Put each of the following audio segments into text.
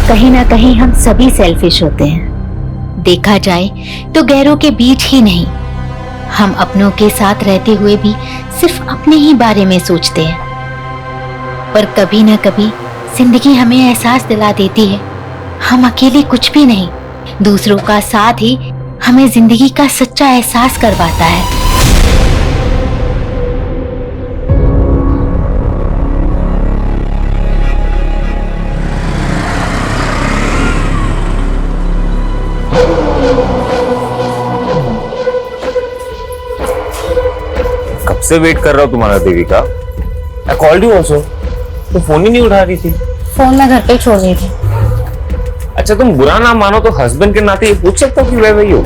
कहीं ना कहीं हम सभी सेल्फिश होते हैं। देखा जाए तो गैरों के बीच ही नहीं, हम अपनों के साथ रहते हुए भी सिर्फ अपने ही बारे में सोचते हैं। पर कभी ना कभी जिंदगी हमें एहसास दिला देती है हम अकेले कुछ भी नहीं। दूसरों का साथ ही हमें जिंदगी का सच्चा एहसास करवाता है। कब से वेट कर रहा हूँ तुम्हारा Devika. I called you also, तो फोन ही नहीं उठा रही थी। फोन मैं घर पे छोड़ दी थी। अच्छा तुम बुरा ना मानो तो हस्बैंड के नाते ये पूछ सकता हूँ कि वह वही हो।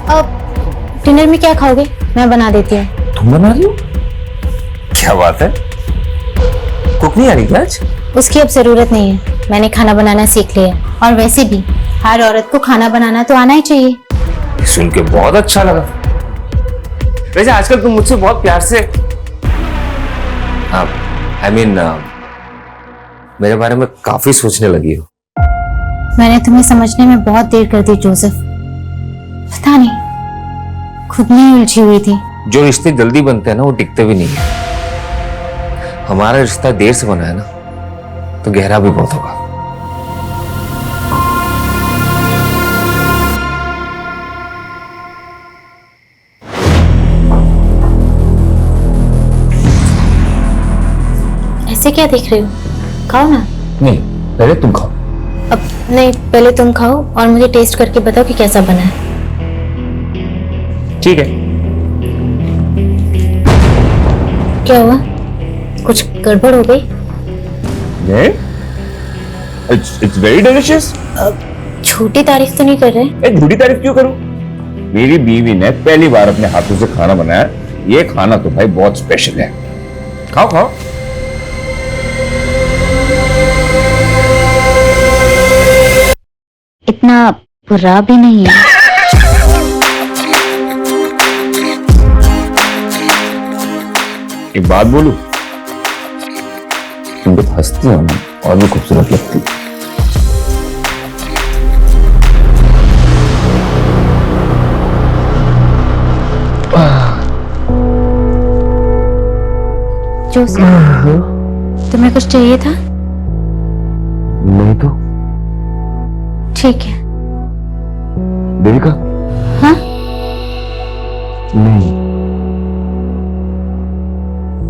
अब डिनर में क्या खाओगे? मैं बना देती हूँ। तुम बना रही हो? क्या बात है, कुक नहीं आ रही क्या आज? उसकी अब जरूरत नहीं है, मैंने खाना बनाना सीख लिया। और वैसे भी हर औरत को खाना बनाना तो आना ही चाहिए। सुन के बहुत अच्छा लगा। वैसे आजकल तुम मुझसे बहुत प्यार से मेरे बारे में काफी सोचने लगी हो। मैंने तुम्हें समझने में बहुत देर कर दी जोसेफ। पता नहीं, खुद में ही उलझी हुई थी। जो रिश्ते जल्दी बनते हैं ना वो टिकते भी नहीं है। हमारा रिश्ता देर से बना है ना तो गहरा भी बहुत होगा। ऐसे क्या देख रहे हो? खाओ ना। नहीं, पहले तुम खाओ। अब नहीं, पहले तुम खाओ और मुझे टेस्ट करके बताओ कि कैसा बना है। ठीक है। क्या हुआ? कुछ गड़बड़ हो गई? नहीं, it's very delicious। छोटी तारीफ तो नहीं कर रहे? झूठी तारीफ क्यों करूं? मेरी बीवी ने पहली बार अपने हाथों से खाना बनाया। ये खाना तो भाई बहुत स्पेशल है। खाओ खाओ। इतना बुरा भी नहीं है। एक बात बोलूं, तुम जब हंसती हो ना और भी खूबसूरत लगती। जोसेफ, तुम्हें कुछ चाहिए था? नहीं तो। ठीक है। देविका? हाँ? नहीं,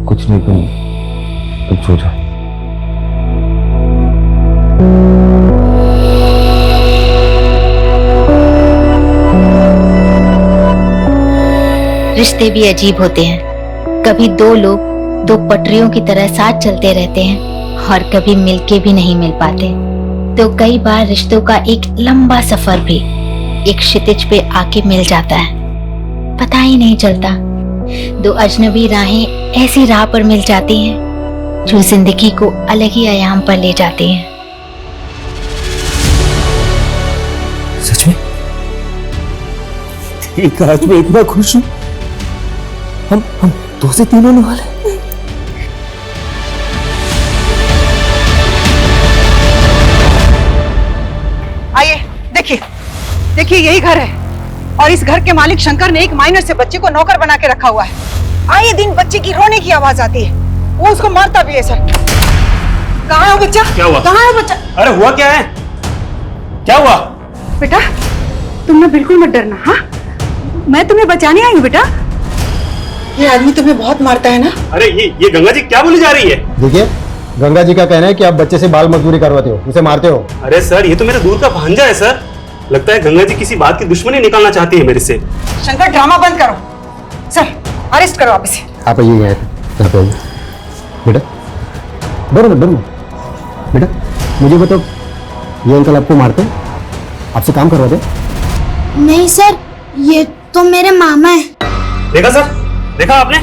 कुछ नहीं। तुम सो जाओ। रिश्ते भी अजीब होते हैं। कभी दो लोग दो पटरियों की तरह साथ चलते रहते हैं और कभी मिलके भी नहीं मिल पाते। तो कई बार रिश्तों का एक लंबा सफर भी एक क्षितिज पे आके मिल जाता है, पता ही नहीं चलता। दो अजनबी राहें ऐसी राह पर मिल जाती हैं जो जिंदगी को अलग ही आयाम पर ले जाती हैं। सच में? ठीक है, आज मैं इतना खुश हूं। हम 2 से 3 होने वाले। आइए, देखिए यही घर है और इस घर के मालिक शंकर ने एक माइनर से बच्चे को नौकर बना के रखा हुआ है। आए दिन बच्चे की रोने की आवाज आती है, वो उसको मारता भी है। सर, कहाँ है वो बच्चा? क्या हुआ? कहाँ है बच्चा? अरे हुआ क्या है? क्या हुआ? बेटा, तुम ना बिल्कुल मत डरना। हाँ, मैं तुम्हें बचाने आई हूँ बेटा। ये आदमी तुम्हें बहुत मारता है ना? अरे ये गंगा जी क्या बोली जा रही है? देखिए, गंगा जी का कहना है कि आप बच्चे से बाल मजदूरी करवाते हो, उसे मारते हो। अरे सर, ये तो मेरा दूर का भांजा है सर। लगता है गंगा जी किसी बात की दुश्मनी निकालना चाहती है मेरे से। शंकर, ड्रामा बंद करो। सर, अरेस्ट करो आप इसे। आप आइए यहाँ पे आइए। बेटा डरो मत। बेटा मुझे बताओ, ये अंकल आपको मारते हैं? आपसे काम करवाते? नहीं सर, ये तो मेरे मामा है। देखा सर, देखा आपने?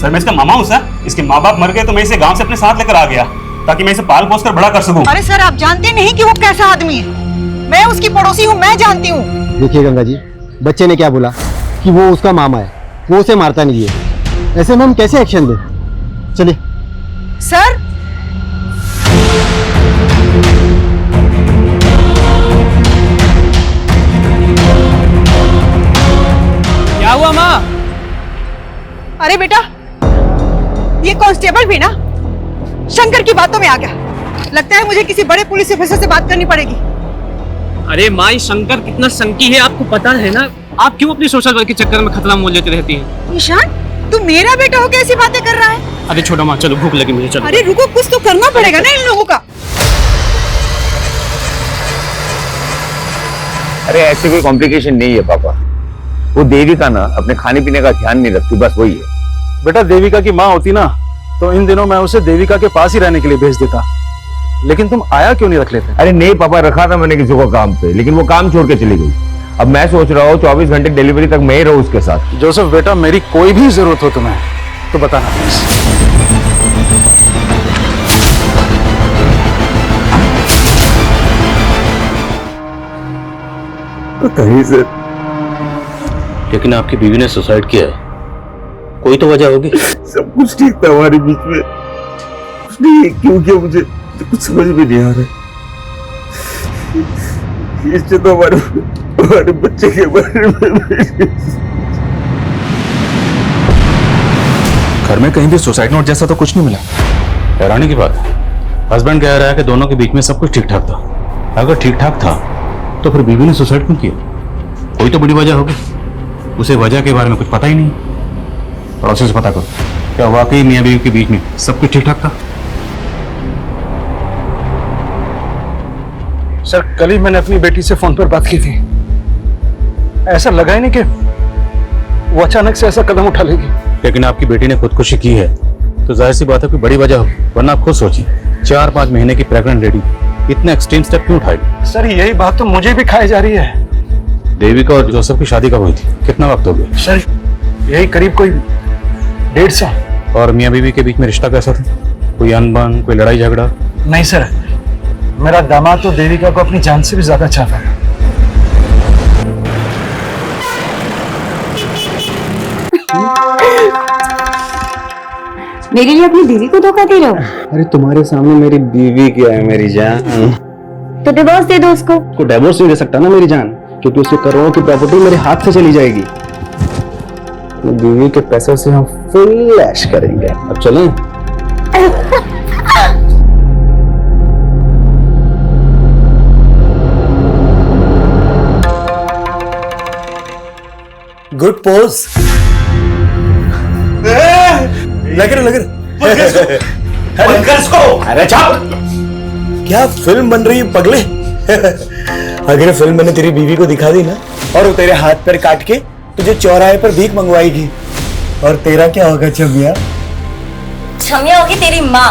सर, मैं इसका मामा हूँ सर। इसके माँ बाप मर गए तो मैं इसे गांव से अपने साथ लेकर आ गया ताकि मैं इसे पाल पोस कर बड़ा कर सकूं। अरे सर, आप जानते नहीं कि वो कैसा आदमी है। मैं उसकी पड़ोसी हूँ, मैं जानती हूँ। देखिए गंगा जी, बच्चे ने क्या बोला कि वो उसका मामा है, वो उसे मारता नहीं है। ऐसे में हम कैसे एक्शन दें? चलिए। सर, अरे बेटा, ये कांस्टेबल भी ना शंकर की बातों में आ गया। लगता है मुझे किसी बड़े पुलिस ऑफिसर से बात करनी पड़ेगी। अरे माँ, शंकर कितना संकी है आपको पता है ना। आप क्यों अपनी सोशल वर्क के चक्कर में खतरा मोल लेती रहती हैं? ईशान, तू मेरा बेटा हो कैसी बातें कर रहा है? अरे छोटा माँ, चलो भूख लगी मुझे, चलो। अरे रुको, कुछ तो करना पड़ेगा ना इन लोगों का। अरे ऐसे कोई कॉम्प्लिकेशन नहीं है पापा। वो देविका ना अपने खाने पीने का ध्यान नहीं रखती, बस वही है। बेटा देविका की माँ होती ना तो इन दिनों मैं उसे देविका के पास ही रहने के लिए भेज देता, लेकिन तुम आया क्यों नहीं रख लेते? अरे नहीं पापा, रखा था मैंने किसी को काम पे, लेकिन वो काम छोड़ के चली गई। अब मैं सोच रहा हूँ 24 घंटे डिलीवरी तक मैं ही रहूँ उसके साथ। जोसेफ बेटा, मेरी कोई भी जरूरत हो तुम्हें तो बताना प्लीज। कहीं से। लेकिन आपकी बीवी ने सुसाइड किया है, कोई तो वजह होगी। सब कुछ ठीक था हमारे बीच में, उसने क्यों किया मुझे कुछ समझ में नहीं आ रहा। इससे तो हमारे बच्चे के बारे में। घर में कहीं भी सुसाइड नोट जैसा तो कुछ नहीं मिला। हैरानी की बात है, हस्बैंड कह रहा है कि दोनों के बीच में सब कुछ ठीक ठाक था। अगर ठीक ठाक था तो फिर बीवी ने सुसाइड क्यों किया? कोई तो बड़ी वजह होगी। उसे वजह के बारे में कुछ पता ही नहीं। पड़ोसी से पता करो, क्या वाकई मियां बीवी के बीच में सब कुछ ठीक ठाक था? सर, कल ही मैंने अपनी बेटी से फोन पर बात की थी। ऐसा लगा ही नहीं कि वो अचानक से ऐसा कदम उठा लेगी। लेकिन आपकी बेटी ने खुदकुशी की है तो जाहिर सी बात है कोई बड़ी वजह हो। वरना आप खुद सोचिए, 4-5 महीने की प्रेग्नेंट लेडी इतने एक्सट्रीम स्टेप क्यों उठाएगी? सर, यही बात तो मुझे भी खाई जा रही है। देविका और जोसेफ की शादी कब हुई थी? कितना वक्त हो गया? सर, यही करीब कोई 1.5 साल। और मियां बीवी के बीच में रिश्ता कैसा था? कोई अनबन, कोई लड़ाई झगड़ा? नहीं सर, मेरा दामाद तो देविका को अपनी जान से भी ज्यादा चाहता है। मेरे लिए अपनी बीवी को धोखा दे रहे हो? अरे तुम्हारे सामने मेरी बीवी क्या है मेरी जान। तो डिवोर्स दे दो उसको। को डिवोर्स नहीं दे सकता ना मेरी जान, क्योंकि उसके करोड़ों की प्रॉपर्टी मेरे हाथ से चली जाएगी। तो बीवी के पैसों से हम फुल ऐश करेंगे। अब चलें? Good pose. लग रहा अरे चुप, क्या फिल्म बन रही है पगले? अगर फिल्म मैंने तेरी बीवी को दिखा दी ना और वो तेरे हाथ पैर काट के तुझे चौराहे पर भीख मंगवाएगी, और तेरा क्या होगा छमिया? छमिया होगी तेरी माँ।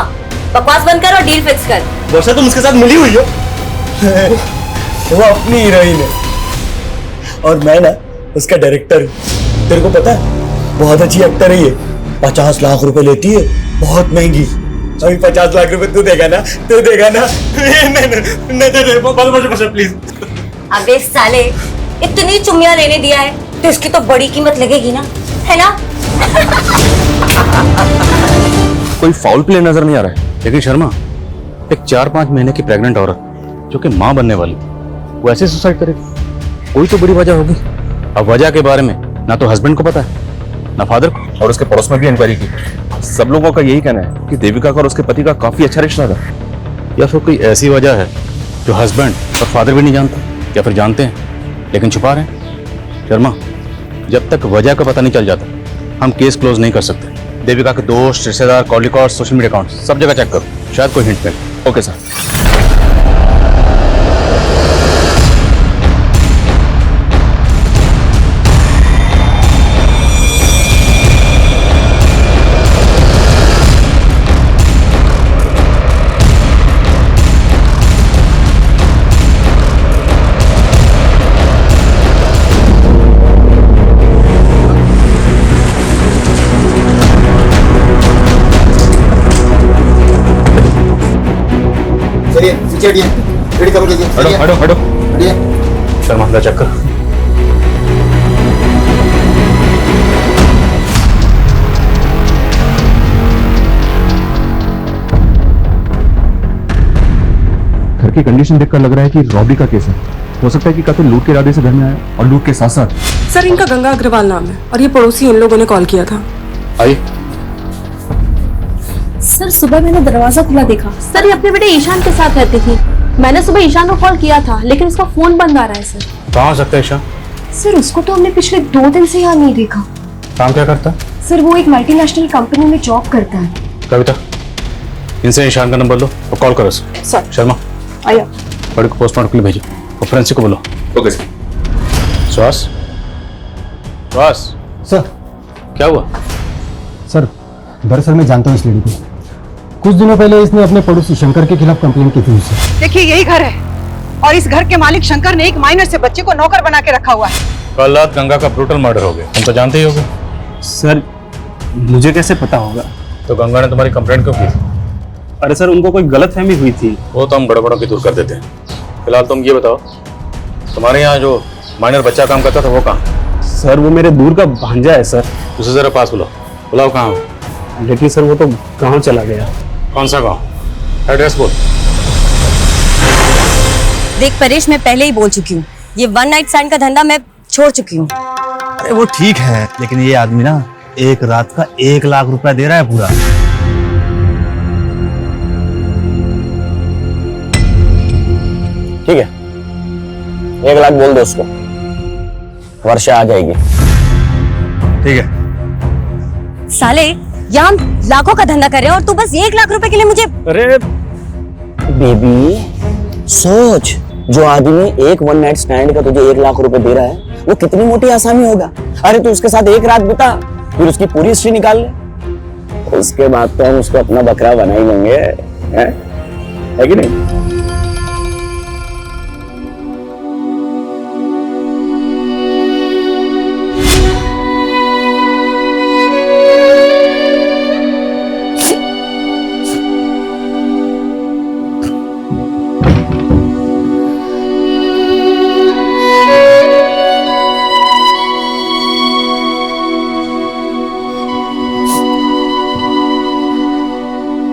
बकवास बंद कर और डील फिक्स कर। वैसे तुम उसके साथ मिली हुई हो। वो अपनी हीरोइन है और मैं ना उसका डायरेक्टर हूँ। तेरे को पता है, बहुत अच्छी एक्टर है ये। 50 लाख रुपए लेती है, बहुत महंगी। अभी 50 लाख रुपए तू देगा ना? तू देगा ना? नहीं, प्लीज। अबे साले, इतनी चुम्मियां लेने दिया है तो इसकी तो बड़ी कीमत लगेगी ना, है ना? कोई फाउल प्ले नजर नहीं आ रहा है। लेकिन शर्मा, एक 4-5 महीने की प्रेग्नेंट औरत जो कि मां बनने वाली, वो ऐसे सुसाइड करेगी? कोई तो बड़ी वजह होगी। अब वजह के बारे में ना तो हस्बैंड को पता है ना फादर को, और उसके पड़ोस में भी इंक्वायरी की। सब लोगों का यही कहना है कि देविका का और उसके पति का काफी अच्छा रिश्ता था। या फिर कोई ऐसी वजह है जो हस्बैंड और फादर भी नहीं जानते, या फिर जानते हैं लेकिन छुपा रहे हैं। शर्मा, जब तक वजह का पता नहीं चल जाता हम केस क्लोज नहीं कर सकते। देविका के दोस्त, रिश्तेदार, call record, social media account सब जगह चेक करो, शायद कोई हिंट मिले। Okay sir. हटो हटो हटो। शर्मा, अंदर चेक कर। घर की कंडीशन देखकर लग रहा है कि रॉबरी का केस है। हो सकता है कि कातिल लूट के इरादे से घर में आया और लूट के साथ साथ। सर, इनका गंगा अग्रवाल नाम है और ये पड़ोसी इन लोगों ने कॉल किया था। आइए। सर सुबह मैंने दरवाजा खुला देखा। सर ये अपने बेटे ईशान के साथ रहती थी। मैंने सुबह ईशान को कॉल किया था लेकिन उसका फोन बंद आ रहा है सर। कहाँ हो सकता है ईशान? सर उसको तो हमने पिछले 2 दिन से यहाँ नहीं देखा। काम क्या करता है? सर वो एक मल्टीनेशनल कंपनी में जॉब करता है। कविता, इनसे ईशान का नंबर लो और कॉल करो सर। शर्मा आइए। बड़ी को पोस्टमार्टम के लिए भेजो और फ्रेंसिक को बोलो। Okay sir. श्वास श्वास सर। क्या हुआ? सर दरअसल मैं जानता हूँ इस लड़की को। कुछ दिनों पहले इसने अपने पड़ोसी शंकर के खिलाफ कंप्लेंट की थी उससे। देखिए यही घर है और इस घर के मालिक शंकर ने एक माइनर से बच्चे को नौकर बना के रखा हुआ है। कल रात गंगा का ब्रूटल मर्डर हो गया, तुम तो जानते ही होगे। सर मुझे कैसे पता होगा? तो गंगा ने तुम्हारी कंप्लेंट क्यों की? अरे सर उनको कोई गलतफहमी हुई थी। वो तो हम बड़े बड़ों की दूर कर देते हैं। फिलहाल तुम ये बताओ, तुम्हारे यहाँ जो माइनर बच्चा काम करता था वो कहाँ? सर वो मेरे दूर का भांजा है सर। उसे जरा पास बुलाओ। बुलाओ कहाँ हो? लेकिन सर वो तो गाँव चला गया। कौन सा गाँव? एड्रेस बोल। देख परेश, मैं पहले ही बोल चुकी हूँ, ये 1 नाइट स्टैंड का धंधा मैं छोड़ चुकी हूँ। अरे वो ठीक है, लेकिन ये आदमी ना एक रात का 1 लाख रुपया दे रहा है पूरा। ठीक है, 1 लाख बोल दो उसको, वर्षा आ जाएगी। ठीक है। साले यहाँ हम लाखों का धंधा कर रहे हैं और तू बस 1 लाख रुपए के लिए मुझे। अरे बेबी सोच, जो आदमी एक 1 नाइट स्टैंड का तुझे 1 लाख रुपए दे रहा है वो कितनी मोटी आसामी होगा। अरे तू उसके साथ 1 रात बिता, फिर उसकी पूरी हिस्ट्री निकाल ले, उसके बाद तो हम उसको अपना बकरा बना ही लेंगे, है कि नहीं?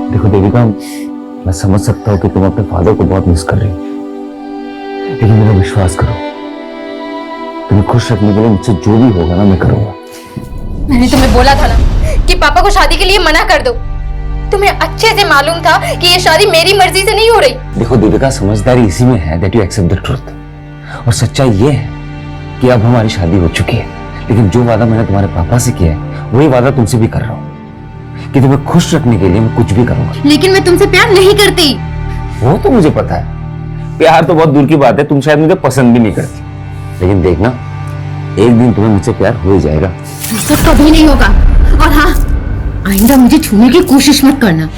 देखो देविका, मैं समझ सकता हूँ कि तुम अपने फादर को बहुत मिस कर रही हो, लेकिन मेरा विश्वास करो, तुम्हें खुश रखने के लिए मुझसे जो भी होगा ना मैं करूंगा। मैंने तुम्हें बोला था ना कि पापा को शादी के लिए मना कर दो। तुम्हें अच्छे से मालूम था कि ये शादी मेरी मर्जी से नहीं हो रही। देखो देविका, समझदारी इसी में है that you accept the truth। और सच्चाई ये है कि अब हमारी शादी हो चुकी है, लेकिन जो वादा मैंने तुम्हारे पापा से किया है वही वादा तुमसे भी कर रहा हूँ कि तुम्हें खुश रखने के लिए मैं कुछ भी करूंगा। लेकिन मैं तुमसे प्यार नहीं करती। वो तो मुझे पता है, प्यार तो बहुत दूर की बात है, तुम शायद मुझे पसंद भी नहीं करती, लेकिन देखना एक दिन तुम्हें मुझसे प्यार हो ही जाएगा। ऐसा कभी नहीं होगा। और हाँ, आइंदा मुझे छूने की कोशिश मत करना।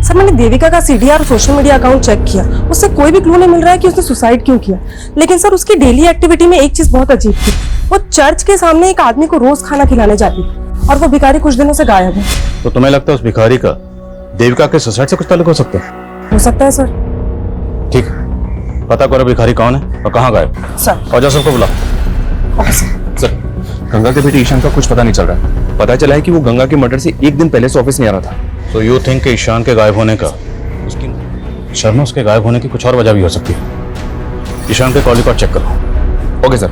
सर मैंने देविका का सीडीआर और सोशल मीडिया अकाउंट चेक किया, उससे कोई भी क्लू नहीं मिल रहा है कि उसने सुसाइड क्यों किया। लेकिन सर उसकी डेली एक्टिविटी में एक चीज बहुत अजीब थी, वो चर्च के सामने एक आदमी को रोज खाना खिलाने जाती और वो भिखारी कुछ दिनों से गायब है। तो तुम्हें लगता है उस भिखारी का देविका के सुसाइड से कुछ ताल्लुक हो सकता है? हो सकता है सर। ठीक है, पता करो भिखारी कौन है और कहाँ गायब सर। और जा सबको बुलाओ। सर, गंगा के बेटे ईशान का कुछ पता नहीं चल रहा है। पता चला है कि वो गंगा के मर्डर से 1 दिन पहले से ऑफिस नहीं आ रहा था। तो यू थिंक कि ईशान के गायब होने का उसकी शर्मा उसके गायब होने की कुछ और वजह भी हो सकती है। ईशान के कॉल रिकॉर्ड चेक करो। Okay sir.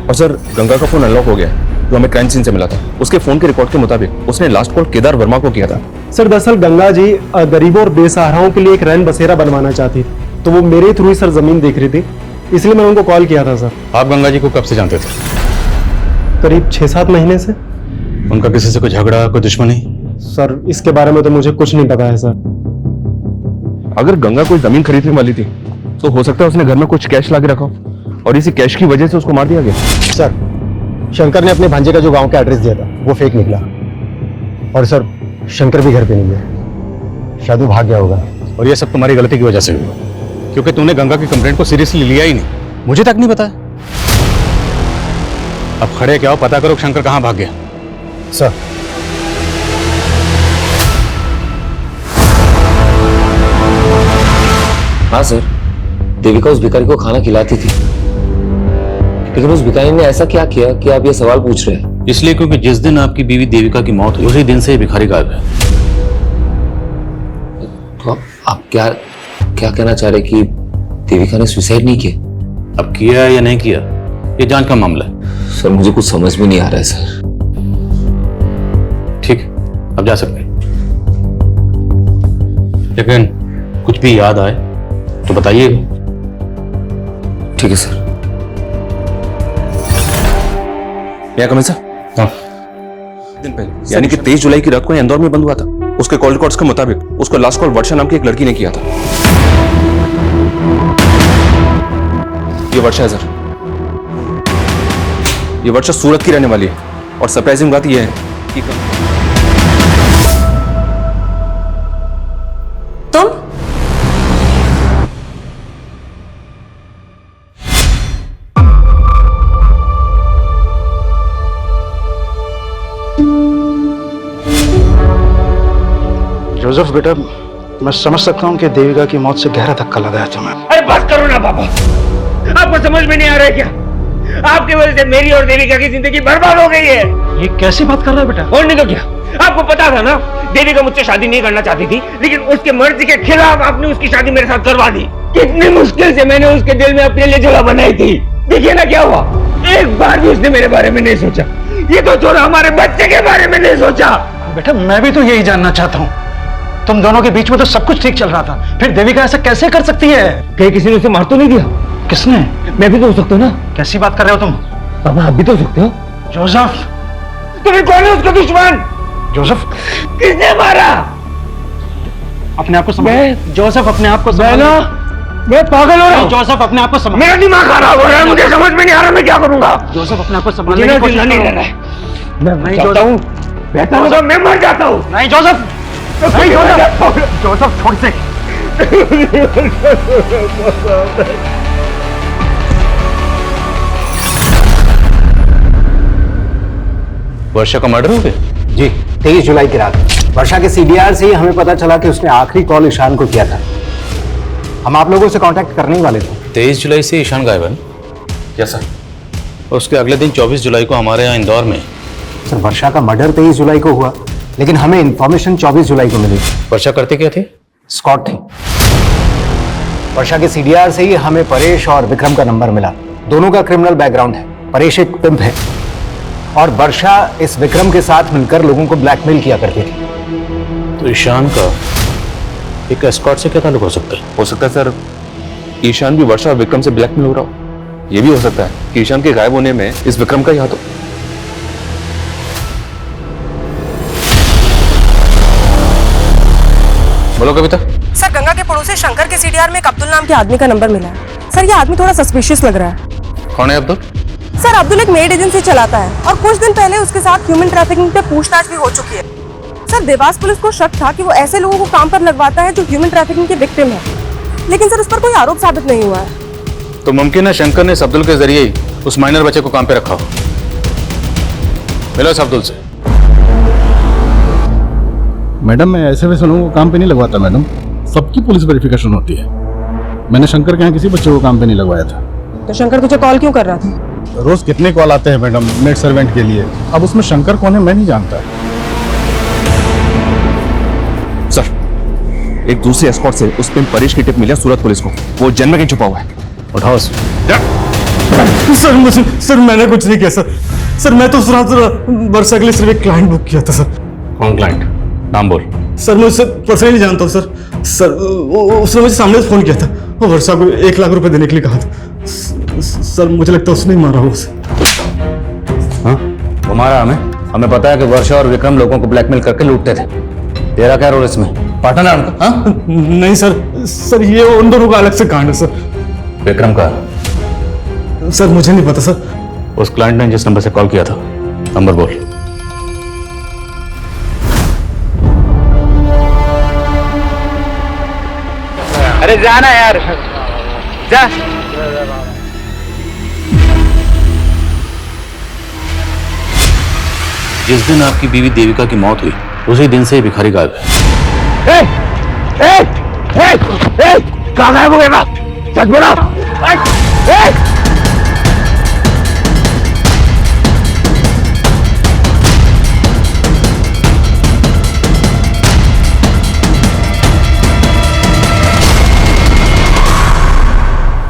और सर, गंगा का फोन अनलॉक हो गया है, जो हमें क्राइम सीन से मिला था। उसके फोन के रिकॉर्ड के मुताबिक उसने लास्ट कॉल केदार वर्मा को किया था। सर दरअसल गंगा जी गरीबों और बेसहाराओं के लिए एक रैन बसेरा बनवाना चाहती थी, तो वो मेरे थ्रू ही सर जमीन देख रही थी, इसलिए मैंने उनको कॉल किया था सर। आप गंगा जी को कब से जानते थे? करीब 6-7 महीने से। उनका किसी से कोई झगड़ा, कोई दुश्मनी? सर इसके बारे में तो मुझे कुछ नहीं पता है सर। अगर गंगा कोई जमीन खरीदने वाली थी तो हो सकता है उसने घर में कुछ कैश ला के रखा हो और इसी कैश की वजह से उसको मार दिया गया। सर, शंकर ने अपने भांजे का जो गांव का एड्रेस दिया था वो फेक निकला, और सर शंकर भी घर पे नहीं है, शायद वो भाग गया होगा। और ये सब तुम्हारी गलती की वजह से हुआ, क्योंकि तुमने गंगा की कंप्लेंट को सीरियसली लिया ही नहीं, मुझे तक नहीं बताया। अब खड़े क्या हो, पता करो शंकर कहाँ भाग गया। सर हाँ सर, देविका उस भिखारी को खाना खिलाती थी, लेकिन उस भिखारी ने ऐसा क्या किया कि आप ये सवाल पूछ रहे हैं? इसलिए क्योंकि जिस दिन आपकी बीवी देविका की मौत हुई उसी दिन से ये भिखारी गायब है। तो आप क्या कहना चाह रहे कि देविका ने सुसाइड नहीं किया? अब किया या नहीं किया ये जांच का मामला है। सर मुझे कुछ समझ में नहीं आ रहा है सर। ठीक है, अब जा सकते हैं, लेकिन कुछ भी याद आए तो बताइएगा। ठीक है सर। क्या कमें सर? हाँ। दिन पहले यानी कि 23 जुलाई की रात को इंदौर में बंद हुआ था। उसके कॉल रिकॉर्ड्स के मुताबिक उसको लास्ट कॉल वर्षा नाम की एक लड़की ने किया था। ये वर्षा है सर, ये वर्षा सूरत की रहने वाली है। और सरप्राइजिंग बात यह है कि तुम जोसेफ बेटा, मैं समझ सकता हूँ कि देविका की मौत से गहरा धक्का लगा है तुम्हें। अरे बस करो ना पापा, आपको समझ में नहीं आ रहा है क्या? आपकी वजह से मेरी और देविका की जिंदगी बर्बाद हो गई है। ये कैसी बात कर रहा है बेटा? और नहीं तो क्या, आपको पता था ना देविका मुझसे शादी नहीं करना चाहती थी, लेकिन उसके मर्जी के खिलाफ आपने उसकी शादी मेरे साथ करवा दी। कितनी मुश्किल से मैंने उसके दिल में अपने लिए जगह बनाई थी। देखिए ना क्या हुआ, एक बार भी उसने मेरे बारे में नहीं सोचा। ये तो छोड़ा, हमारे बच्चे के बारे में नहीं सोचा। बेटा मैं भी तो यही जानना चाहता हूँ, तुम दोनों के बीच में तो सब कुछ ठीक चल रहा था, फिर देविका ऐसा कैसे कर सकती है? कहीं किसी ने उसे मार तो नहीं दिया? किसने? मैं भी तो हो सकता हूँ ना। कैसी बात कर रहे हो तुम? पापा आप भी तो हो सकते हो। जोसेफ, तुम्हें कौन है उसका दुश्मन? जोसेफ, किसने मारा? अपने आप को संभाल। जोसेफ अपने आप को संभाल। मैं पागल हो रहा हूँ। जोसेफ अपने आप को संभाल। मेरा दिमाग खराब हो रहा है, मुझे समझ में नहीं आ रहा मैं क्या करूंगा। जोसेफ अपने आप को संभाल। मुझे जिंदा नहीं रहना है। मैं मर जाता हूँ, बेहतर होगा मैं मर जाता हूँ। नहीं जोसेफ, नहीं जोसेफ, जोसेफ छोड़ से। वर्षा का मर्डर हो गया? जी, 23 जुलाई की रात वर्षा के सीडीआर से ही हमें पता चला कि उसने आखिरी कॉल ईशान को किया था। हम आप लोगों से कांटेक्ट करने ही वाले थे। 23 जुलाई से ईशान गायब है? Yes sir. उसके अगले दिन 24 जुलाई को हमारे यहाँ इंदौर में। सर वर्षा का मर्डर 23 जुलाई को हुआ, लेकिन हमें इंफॉर्मेशन 24 जुलाई को मिली। वर्षा करते क्या थे? स्कॉट थी। वर्षा के सीडीआर से ही हमें परेश और विक्रम का नंबर मिला। दोनों का क्रिमिनल बैकग्राउंड है। परेश एक पिंप है और वर्षा इस विक्रम के साथ मिलकर लोगों को ब्लैकमेल किया करती थी। तो ईशान का एक एस्कॉर्ट से क्या ताल्लुक हो सकता है? हो सकता है सर ईशान भी वर्षा और विक्रम से ब्लैकमेल हो रहा हो। यह भी हो सकता है कि ईशान के गायब होने में इस विक्रम का ही हाथ हो। बोलो कविता। सर गंगा के पड़ोसी शंकर के सीडीआर में एक अब्दुल नाम के आदमी का नंबर मिला है। सर ये आदमी थोड़ा सस्पिशियस लग रहा है। कौन है अब्दुल? सर अब्दुल एक मेड एजेंसी चलाता है और कुछ दिन पहले उसके साथ ह्यूमन ट्रैफिकिंग पे पूछताछ भी हो चुकी है। सर देवास पुलिस को शक था कि वो ऐसे लोगों को काम पर लगवाता है जो ह्यूमन ट्रैफिकिंग के विक्टिम है, लेकिन सर उस पर कोई आरोप साबित नहीं हुआ है। तो मुमकिन है शंकर ने इस अब्दुल के जरिए ही उस माइनर बच्चे को काम पे रखा हो। मिलो इस अब्दुल से। मैडम मैं ऐसे वैसे लोगों को काम पे नहीं लगवाता मैडम, सबकी पुलिस वेरिफिकेशन होती है। मैंने शंकर के यहाँ किसी बच्चे को काम पे नहीं लगवाया था। तो शंकर तुझे कॉल क्यों कर रहा था? रोज कितने कॉल आते हैं मैडम मेड सर्वेंट के लिए, अब उसमें शंकर कौन है मैं नहीं जानता। सर एक दूसरे एस्कॉर्ट से उस पे परेश की टिप मिली सूरत पुलिस को। वो जन्म कहीं छुपा हुआ है। उठाओ सर मैंने कुछ नहीं किया सर। सर मैं तो उस रात वर्षा के लिए सिर्फ एक क्लाइंट बुक किया था सर। कौन क्लाइंट? नाम बोल। सर मैं उससे पर्सनली जानता हूँ सर। सर उसने मुझे सामने से फोन किया था, वो वर्षा को 1 लाख रुपए देने के लिए कहा था। सर मुझे लगता है उसने ही मारा हो उसे। हाँ वो मारा हमें पता है कि वर्षा और विक्रम लोगों को ब्लैकमेल करके लूटते थे। तेरा क्या रोल इसमें? पार्टनर है उनका? हाँ? नहीं सर ये उन दोनों का अलग से कांड है सर। विक्रम का? सर मुझे नहीं पता सर। उस क्लाइंट ने जिस नंबर से कॉल किया था नंबर बोल। अरे जाना यार, जा। जिस दिन आपकी बीवी देविका की मौत हुई उसी दिन से ही भिखारी गायब है। कहाँ गायब हो गया? सच बोला।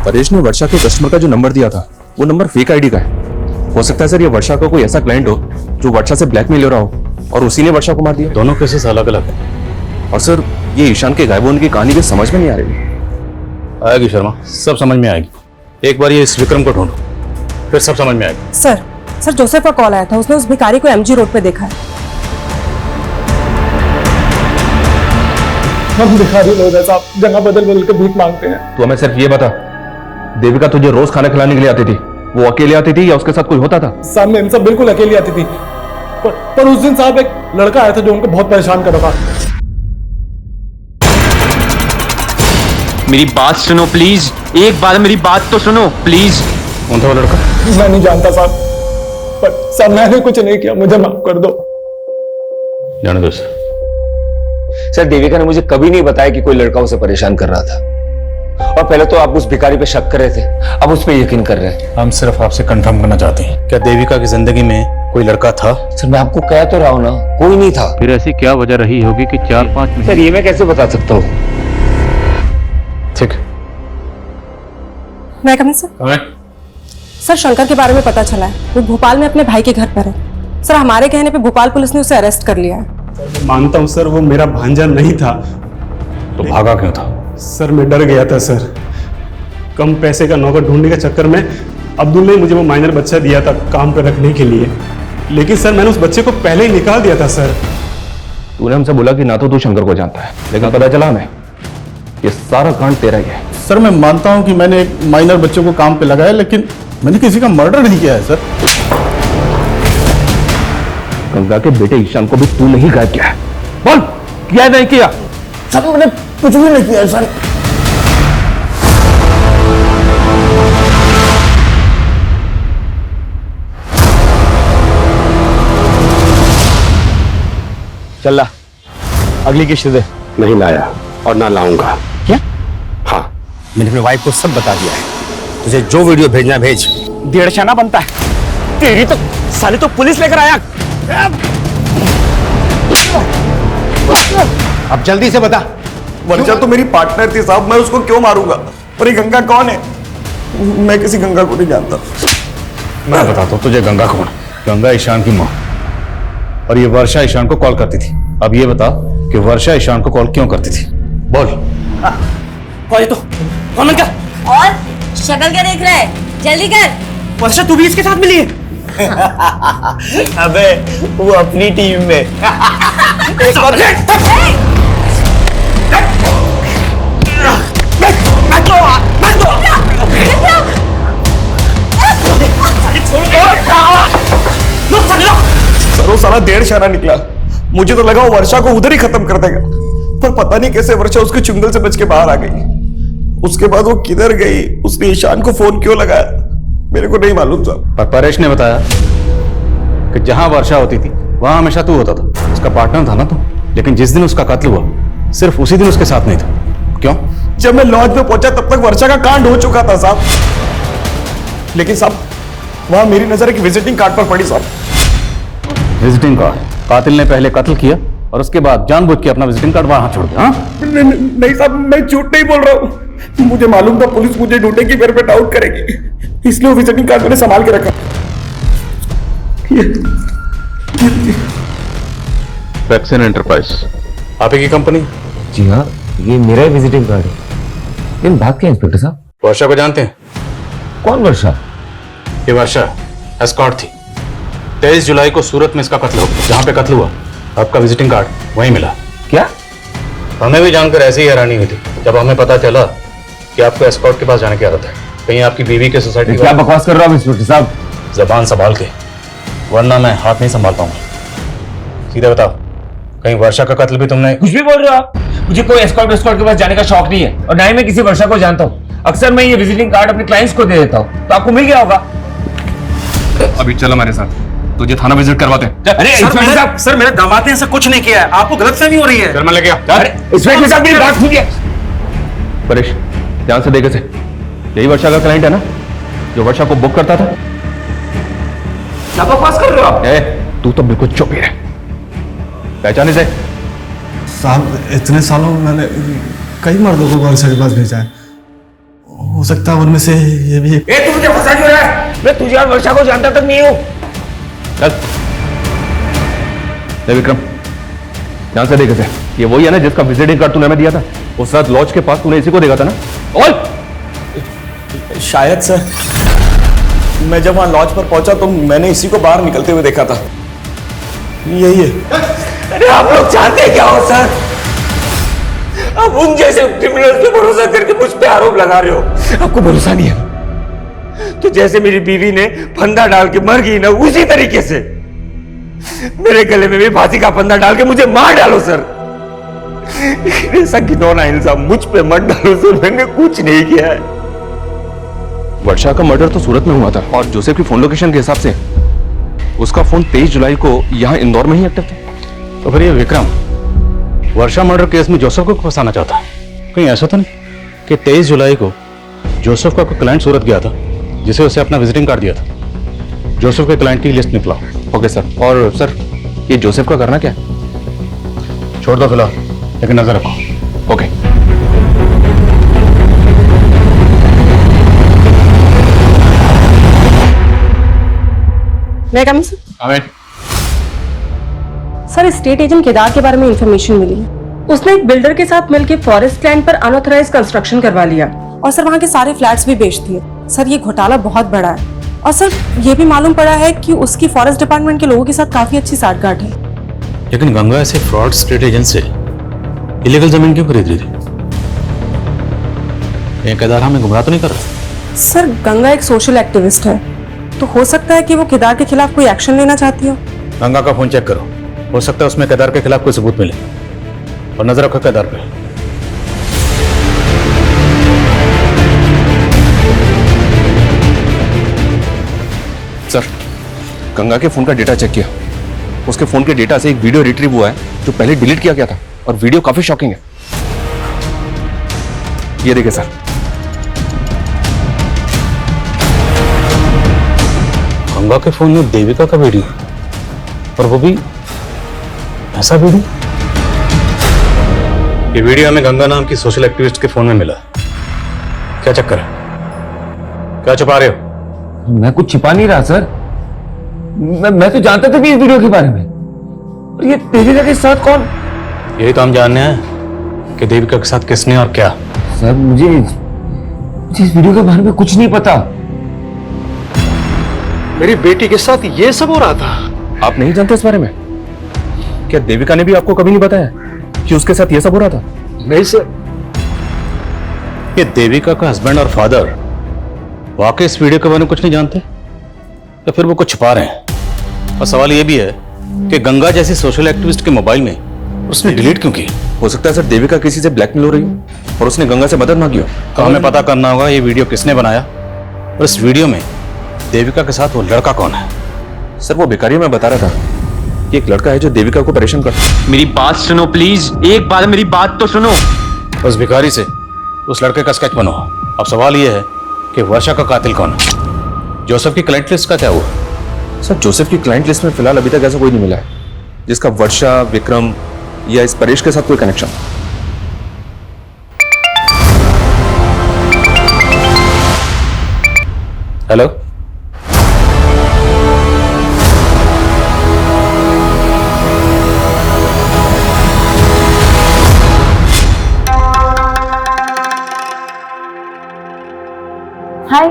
परेश ने वर्षा के कस्टमर का जो नंबर दिया था वो नंबर फेक आईडी का है। हो सकता है सर ये वर्षा का कोई ऐसा क्लाइंट हो जो वर्षा से ब्लैकमेल हो रहा हो और उसी ने वर्षा को मार दिया। दोनों केसेस अलग अलग है। और सर ये ईशान के गायब होने की कहानी भी समझ में नहीं आ रही। आएगी शर्मा, सब समझ में आएगी। एक बार ये इस विक्रम को ढूंढो, फिर सब समझ में आएगी। सर जोसेफ का कॉल आया था, उसने उस भिखारी को एमजी रोड पे देखा है। हम भिखारी लोग हैं साहब, जगह बदल बदल के भीख मांगते हैं। तो हमें सिर्फ ये बता, देविका तुझे रोज खाना खिलाने के लिए आती थी, वो अकेले आती थी या उसके साथ कोई होता था? सामने इन सब बिल्कुल अकेली आती थी, पर उस दिन साहब एक लड़का आया था जो उनको बहुत परेशान कर रहा था। मेरी बात सुनो प्लीज, एक बार मेरी बात तो सुनो प्लीज। कौन था वो लड़का? मैं नहीं जानता साहब, पर साहब मैंने कुछ नहीं किया, मुझे माफ कर दो। जाने दो सर। सर देविका ने मुझे कभी नहीं बताया कि कोई लड़का उसे परेशान कर रहा था, और पहले तो आप उस भिखारी पे शक कर रहे थे, अब उस पे यकीन कर रहे हैं। हम सिर्फ आपसे कंफर्म करना चाहते हैं, क्या देविका की जिंदगी में कोई लड़का था? सर मैं आपको कह तो रहा हूं ना, कोई नहीं था। फिर ऐसी क्या वजह रही होगी कि 4-5 महीने? सर ये मैं कैसे बता सकता हूँ? ठीक। मैं कमिंग सर, शंकर के बारे में पता चला है, वो भोपाल में अपने भाई के घर पर है। सर हमारे कहने पे भोपाल पुलिस ने उसे अरेस्ट कर लिया है। मानता हूँ सर, वो मेरा भांजा नहीं था। तो भागा क्यों था? सर मैं डर गया था सर, कम पैसे का नौकर ढूंढने के चक्कर में अब्दुल ने मुझे वो माइनर बच्चा दिया था काम पे रखने के लिए, लेकिन सर मैंने उस बच्चे को पहले ही निकाल दिया था। सर तूने हमसे बोला कि ना तो तू शंकर को जानता है, लेकिन पता चला हमें ये सारा कांड तेरा ही है। सर मैं मानता हूं कि मैंने एक माइनर बच्चे को काम पे लगाया, लेकिन मैंने किसी का मर्डर नहीं किया है सर। गंगा के बेटे ईशान को भी तू नहीं गायब किया है? बोल, किया नहीं किया? सर मैंने कुछ भी नहीं किया सर। चल ला, अगली किश्त दे। नहीं लाया और ना लाऊंगा। क्या? हाँ, मैंने अपनी वाइफ को सब बता दिया है। तुझे जो वीडियो भेजना भेज। 1.5 आना बनता है तेरी तो, साले तो पुलिस लेकर आया। अब जल्दी से बता। वर्षा तो मेरी पार्टनर थी साहब, मैं उसको क्यों मारूंगा? पर ये गंगा कौन है? मैं किसी गंगा को नहीं जानता। मैं बताता हूँ तुझे गंगा कौन। गंगा ईशान की माँ, और ये वर्षा ईशान को कॉल करती थी। अब ये बता कि वर्षा ईशान को कॉल क्यों करती थी? बोल। कौन तो कौन का? और शक्ल क्या देख रहा है, जल्दी कर। वर्षा तू भी इसके साथ मिली है? अबे वो अपनी टीम में। सर वो सारा 1.5 आना निकला, मुझे तो लगा वो वर्षा को उधर ही खत्म कर देगा, पर पता नहीं कैसे वर्षा उसके चुंगल से बच के बाहर आ गई। उसके बाद वो किधर गई, उसने ईशान को फोन क्यों लगाया, मेरे को नहीं मालूम साहब। पर परेश ने बताया कि जहां वर्षा होती थी वहां हमेशा तू होता था, उसका पार्टनर था ना तू। लेकिन जिस दिन उसका कत्ल हुआ सिर्फ उसी दिन उसके साथ नहीं था। क्यों? जब मैं लॉज में पहुंचा तब तक वर्षा का कांड हो चुका था साहब। लेकिन साहब वहां मेरी नजर एक विजिटिंग कार्ड पर पड़ी साहब। Visiting card? कातिल ने पहले कत्ल किया और उसके बाद जानबूझ के अपना विजिटिंग कार्ड वहां छोड़ दिया। नहीं साहब, मैं झूठ नहीं बोल रहा हूँ। मुझे मालूम था पुलिस मुझे ढूंढेगी, मेरे पे डाउट करेगी, इसलिए वो विजिटिंग कार्ड मैंने संभाल के रखा। वैक्सीन एंटरप्राइज आप ही की कंपनी? जी हाँ, ये मेरा ही विजिटिंग कार्ड है। लेकिन बात क्या इंस्पेक्टर साहब? वर्षा को जानते हैं? कौन वर्षा? ये वर्षा एस्कॉर्ट थी। 23 जुलाई को सूरत में इसका कत्ल हो गया। जहां पे कत्ल हुआ आपका विजिटिंग कार्ड वहीं मिला। क्या? हमें भी जानकर ऐसी ही हैरानी हुई थी जब हमें पता चला कि आपको एस्कॉर्ट के पास जाने की आदत है। कहीं आपकी बीवी के सोसाइटी? क्या बकवास कर रहा हूँ इंस्पेक्टर साहब? जबान संभाल के, वरना मैं हाथ नहीं संभाल पाऊंगा। सीधे बताओ, कहीं वर्षा का कत्ल भी तुमने? कुछ भी बोल रहे हो आप? मुझे कोई एस्कॉर्ट के पास जाने का शौक नहीं है, और ना ही मैं किसी वर्षा को जानता हूँ। अक्सर मैं ये विजिटिंग कार्ड अपने क्लाइंट्स को दे देता हूँ, तो आपको मिल गया होगा। अभी चलो हमारे साथ, तुझे थाना विजिट करवाते हैं। अरे इंस्पेक्टर साहब, सर मेरे दामाद ने ऐसा कुछ नहीं किया है, आपको गलतफहमी हो रही है। चल मैं लेके आ। इंस्पेक्टर साहब मेरी बात सुनिए। परेश ध्यान से देखे से, यही वर्षा का क्लाइंट है ना जो वर्षा को बुक करता था? क्या बकवास कर रहे हो आप? तू तो बिल्कुल चुप ही रह। पहचाने से? साहब इतने सालों में मैंने कई मर्दों को वर्षा के पास भेजा है, हो सकता है उनमें से ये भी ए, तू मुझे फंसा क्यों रहा है? मैं तुझे और वर्षा को जानता तक नहीं हूँ। चल ले विक्रम, ध्यान से देखे थे, ये वही है ना जिसका विजिटिंग कार्ड तूने हमें दिया था? उस रात लॉज के पास तूने इसी को देखा था ना? और शायद सर, मैं जब वहां लॉज पर पहुंचा तो मैंने इसी को बाहर निकलते हुए देखा था। यही है। अरे आप लोग चाहते क्या हो सर? आप उन जैसे क्रिमिनल पे भरोसा करके मुझ पे आरोप लगा रहे हो। आपको भरोसा नहीं है तो जैसे मेरी बीवी ने फंदा डाल के मर गई ना, उसी तरीके से मेरे गले में भी फांसी का फंदा डाल के मुझे मार डालो सर। ऐसा घिनौना इल्जाम मुझ पे मत डालो सर, मैंने कुछ नहीं किया है। वर्षा का मर्डर तो सूरत में हुआ था और जोसेफ की फोन लोकेशन के हिसाब से उसका फोन 23 जुलाई को यहाँ इंदौर में ही एक्टिव था। तो फिर ये विक्रम वर्षा मर्डर केस में जोसेफ को फंसाना चाहता है? कहीं ऐसा तो नहीं कि 23 जुलाई को जोसेफ का कोई क्लाइंट सूरत गया था जिसे उसे अपना विजिटिंग कार्ड दिया था? जोसेफ के क्लाइंट की लिस्ट निकला। Okay sir. और सर ये जोसेफ का करना क्या है? छोड़ दो फिलहाल, लेकिन नजर रखो। ओके। मैं कमी सर, स्टेट एजेंट केदार के बारे में इंफॉर्मेशन मिली है। उसने एक बिल्डर के साथ मिलकर फॉरेस्ट लैंड पर अनऑथराइज कंस्ट्रक्शन करवा लिया और सर वहाँ के सारे फ्लैट्स भी बेच दिए। सर ये घोटाला बहुत बड़ा है और सर ये भी मालूम पड़ा है कि उसकी फॉरेस्ट डिपार्टमेंट के लोगों के साथ काफी अच्छी साठगांठ है। लेकिन गंगा ऐसे फ्रॉड स्टेट एजेंट से इलीगल जमीन क्यों खरीद रही थी? ये केदार हमें गुमराह तो नहीं कर रहा? सर गंगा एक सोशल एक्टिविस्ट है, तो हो सकता है कि वो केदार के खिलाफ कोई एक्शन लेना चाहती हो। गंगा का फोन चेक करो, हो सकता है उसमें केदार के खिलाफ कोई सबूत मिले। और नजर रखो केदार पे। सर गंगा के फोन का डेटा चेक किया, उसके फोन के डेटा से एक वीडियो रिट्रीव हुआ है जो पहले डिलीट किया गया था और वीडियो काफी शॉकिंग है। ये देखिए सर। गंगा के फोन में देविका का वीडियो, और वो भी ऐसा वीडियो। ये वीडियो हमें गंगा नाम की सोशल एक्टिविस्ट के फोन में मिला। क्या चक्कर है? क्या छुपा रहे हो? मैं कुछ छिपा नहीं रहा सर। मैं तो जानता था भी इस वीडियो के बारे में। और ये देविका के साथ कौन? यही तो हम जानने हैं कि देविका के साथ किसने और क्या। सर मुझे इस वीडियो के बारे में कुछ नहीं पता। मेरी बेटी के साथ ये सब हो रहा था। आप नहीं जानते इस बारे में? क्या देविका ने भी आपको कभी नहीं बताया कि उसके साथ ये सब हो रहा था? नहीं सर। ये देविका का हस्बैंड और फादर वाकई इस वीडियो के बारे में कुछ नहीं जानते, या फिर वो कुछ छुपा रहे हैं? और सवाल ये भी है कि गंगा जैसी सोशल एक्टिविस्ट के मोबाइल में उसने डिलीट क्यों की? हो सकता है सर देविका किसी से ब्लैकमेल हो रही हो और उसने गंगा से मदद मांगी हो। तो हमें पता करना होगा ये वीडियो किसने बनाया और इस वीडियो में देविका के साथ वो लड़का कौन है। सर वो भिखारी मैं बता रहा था कि एक लड़का है जो देविका को परेशान करता है। मेरी बात सुनो प्लीज, एक बार मेरी बात तो सुनो। उस भिखारी से उस लड़के का स्केच बनाओ। अब सवाल ये है कि वर्षा का कातिल कौन है? जोसेफ की क्लाइंट लिस्ट का क्या हुआ? सर जोसेफ की क्लाइंट लिस्ट में फिलहाल अभी तक ऐसा कोई नहीं मिला है जिसका वर्षा, विक्रम या इस परेश के साथ कोई कनेक्शन। हेलो, हाय।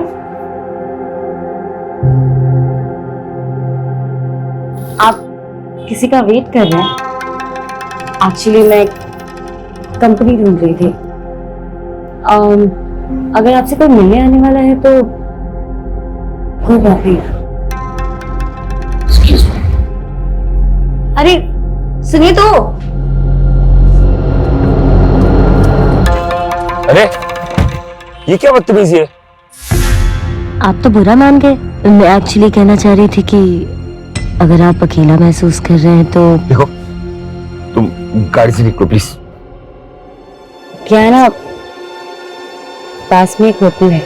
आप किसी का वेट कर रहे हैं? एक्चुअली मैं कंपनी ढूंढ रही थी। अगर आपसे कोई मिलने आने वाला है तो कोई बात नहीं। Excuse me. अरे सुनिए तो। अरे ये क्या बदतमीजी है? आप तो बुरा मान गए। मैं एक्चुअली कहना चाह रही थी कि अगर आप अकेला महसूस कर रहे हैं तो देखो, तुम गाड़ी से निकलो प्लीज। क्या है ना, पास में एक होटल है,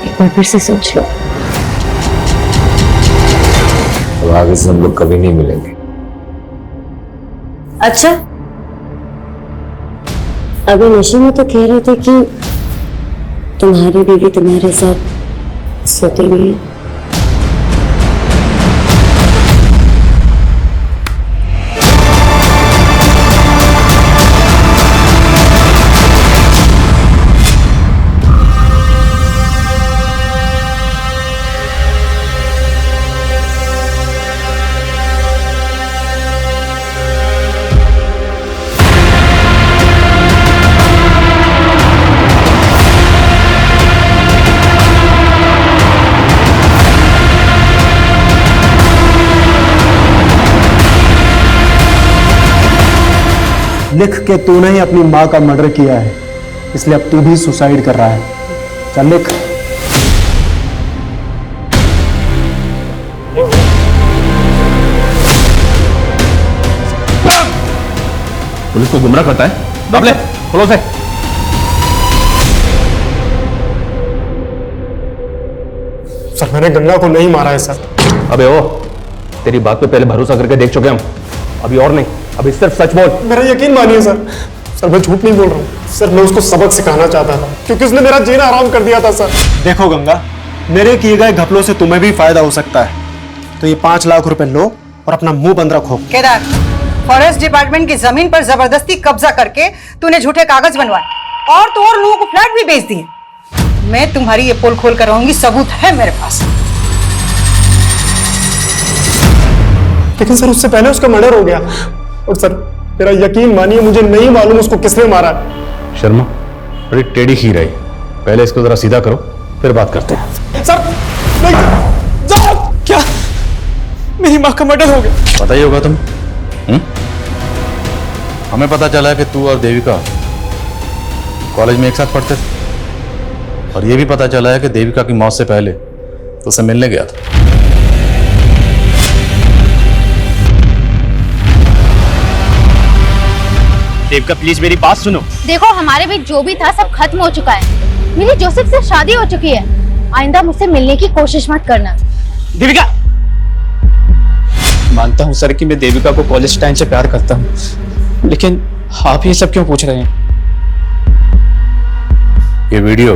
एक बार फिर से सोच लो। अब आगे से हम लोग कभी नहीं मिलेंगे। अच्छा, अभी नशे में तो कह रहे थे कि तुम्हारी बीवी तुम्हारे साथ सोती भी है। लिख के तूने ही अपनी माँ का मर्डर किया है, इसलिए अब तू भी सुसाइड कर रहा है। चल लिख। पुलिस को गुमराह करता है। बाबले खोलो से। सर मैंने गंगा को नहीं मारा है सर। अबे ओ, तेरी बात पे पहले भरोसा करके देख चुके हम, अभी और नहीं, अभी सिर्फ सच बोल। मेरा यकीन मानिए सर। सर मैं झूठ नहीं बोल रहा हूँ सर, मैं उसको सबक सिखाना चाहता था क्योंकि उसने मेरा जीना आराम कर दिया था सर। देखो गंगा, मेरे किए गए घपलों से तुम्हें भी फायदा हो सकता है, तो ये 5 लाख रुपए लो और अपना मुंह बंद रखो। केदार, फॉरेस्ट डिपार्टमेंट की जमीन पर जबरदस्ती कब्जा करके तूने झूठे कागज बनवाए और तो और लोगों को फ्लैट भी बेच दिए। मैं तुम्हारी ये पोल खोल कर रहूंगी, सबूत है मेरे पास। लेकिन सर उससे पहले उसका मर्डर हो गया। और सर मेरा यकीन मानिए, मुझे नहीं मालूम उसको किसने मारा। शर्मा, बड़ी टेढ़ी खीर है, पहले इसको जरा सीधा करो, फिर बात करते हैं। सर नहीं, जाओ। क्या मेरी माँ का मर्डर हो गया? पता ही होगा तुम। हमें पता चला कि तू और देविका कॉलेज में एक साथ पढ़ते थे, और ये भी पता चला है कि देविका की मौत से पहले तो उसे मिलने गया था। देविका प्लीज मेरी बात सुनो। देखो, हमारे बीच जो भी था सब खत्म हो चुका है। मेरी जोसेफ से शादी हो चुकी है। आइंदा मुझसे मिलने की कोशिश मत करना। देविका, मानता हूँ सर कि मैं देविका को कॉलेज टाइम से प्यार करता हूँ, लेकिन आप ये सब क्यों पूछ रहे हैं? ये वीडियो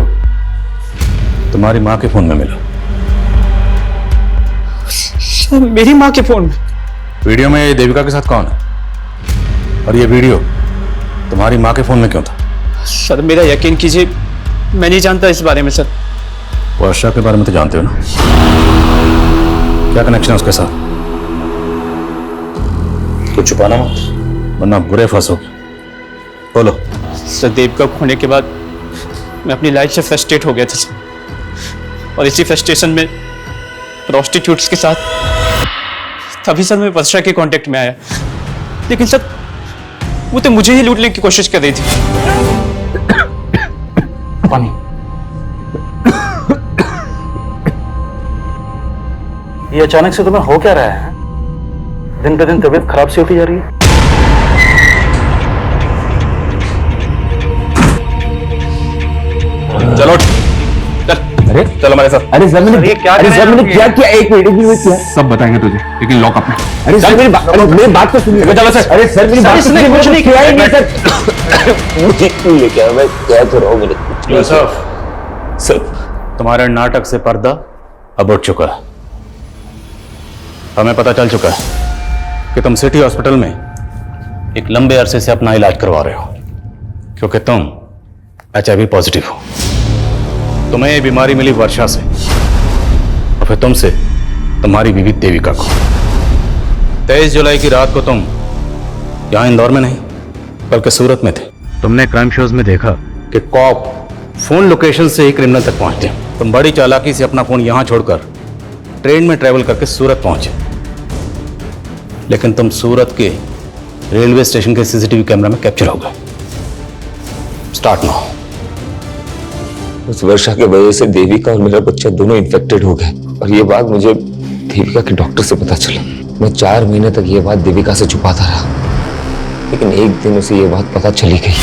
तुम्हारी माँ के फोन में मिला। सर मेरी माँ के फोन में? वीडियो में ये देविका के साथ कौन है, और ये वीडियो तुम्हारी माँ के फोन में क्यों था? सर मेरा यकीन कीजिए, मैं नहीं जानता इस बारे में सर। वर्षा के बारे में तो जानते हो ना? क्या कनेक्शन है उसके साथ? कुछ छुपाना मत, वरना बुरे फंसोगे। बोलो। सर देविका खोने के बाद मैं अपनी लाइफ से फ्रस्ट्रेट हो गया था सर, और इसी फ्रस्ट्रेशन में प्रोस्टिट्यूट्स के साथ तभी सर मैं वर्षा के कांटेक्ट में आया। लेकिन सर वो तो मुझे ही लूटने की कोशिश कर रही थी। पानी। ये अचानक से तुम्हें हो क्या रहा है? दिन पे दिन तबीयत खराब सी होती जा रही है। चलो चल। अरे चल हमारे साथ। अरे सर मैंने क्या किया? एक मिनट क्या? सब बताएंगे तुझे, लेकिन लॉक अप में। अरे सर मेरी बात तो सुनिए। चलो सर। अरे सर मेरी बात इसने कुछ नहीं किया ही नहीं सर। मुझे क्यों लेके आया? मैं कह तो रहा हूँ मेरे सर, तुम्हारे नाटक से पर्दा अब उठ चुका है। हमें पता चल चुका है कि तुम सिटी हॉस्पिटल में एक लंबे अरसे से अपना इलाज करवा रहे हो, क्योंकि तुम HIV पॉजिटिव हो। तुम्हें ये बीमारी मिली वर्षा से, और फिर तुमसे तुम्हारी बीवी देविका को। 23 जुलाई की रात को तुम यहाँ इंदौर में नहीं बल्कि सूरत में थे। तुमने क्राइम शोज में देखा कि कॉप फोन लोकेशन से ही क्रिमिनल तक पहुंचते हैं। तुम बड़ी चालाकी से अपना फोन यहाँ छोड़कर ट्रेन में ट्रेवल करके सूरत पहुंचे, लेकिन तुम सूरत के रेलवे स्टेशन के CCTV कैमरा में कैप्चर हो गए। Start now. उस वर्षा की वजह से देविका और मेरा बच्चा दोनों इन्फेक्टेड हो गए, और ये बात मुझे देविका के डॉक्टर से पता चला। मैं 4 महीने तक ये बात देविका से छुपाता रहा, लेकिन एक दिन उसे ये बात पता चली गई।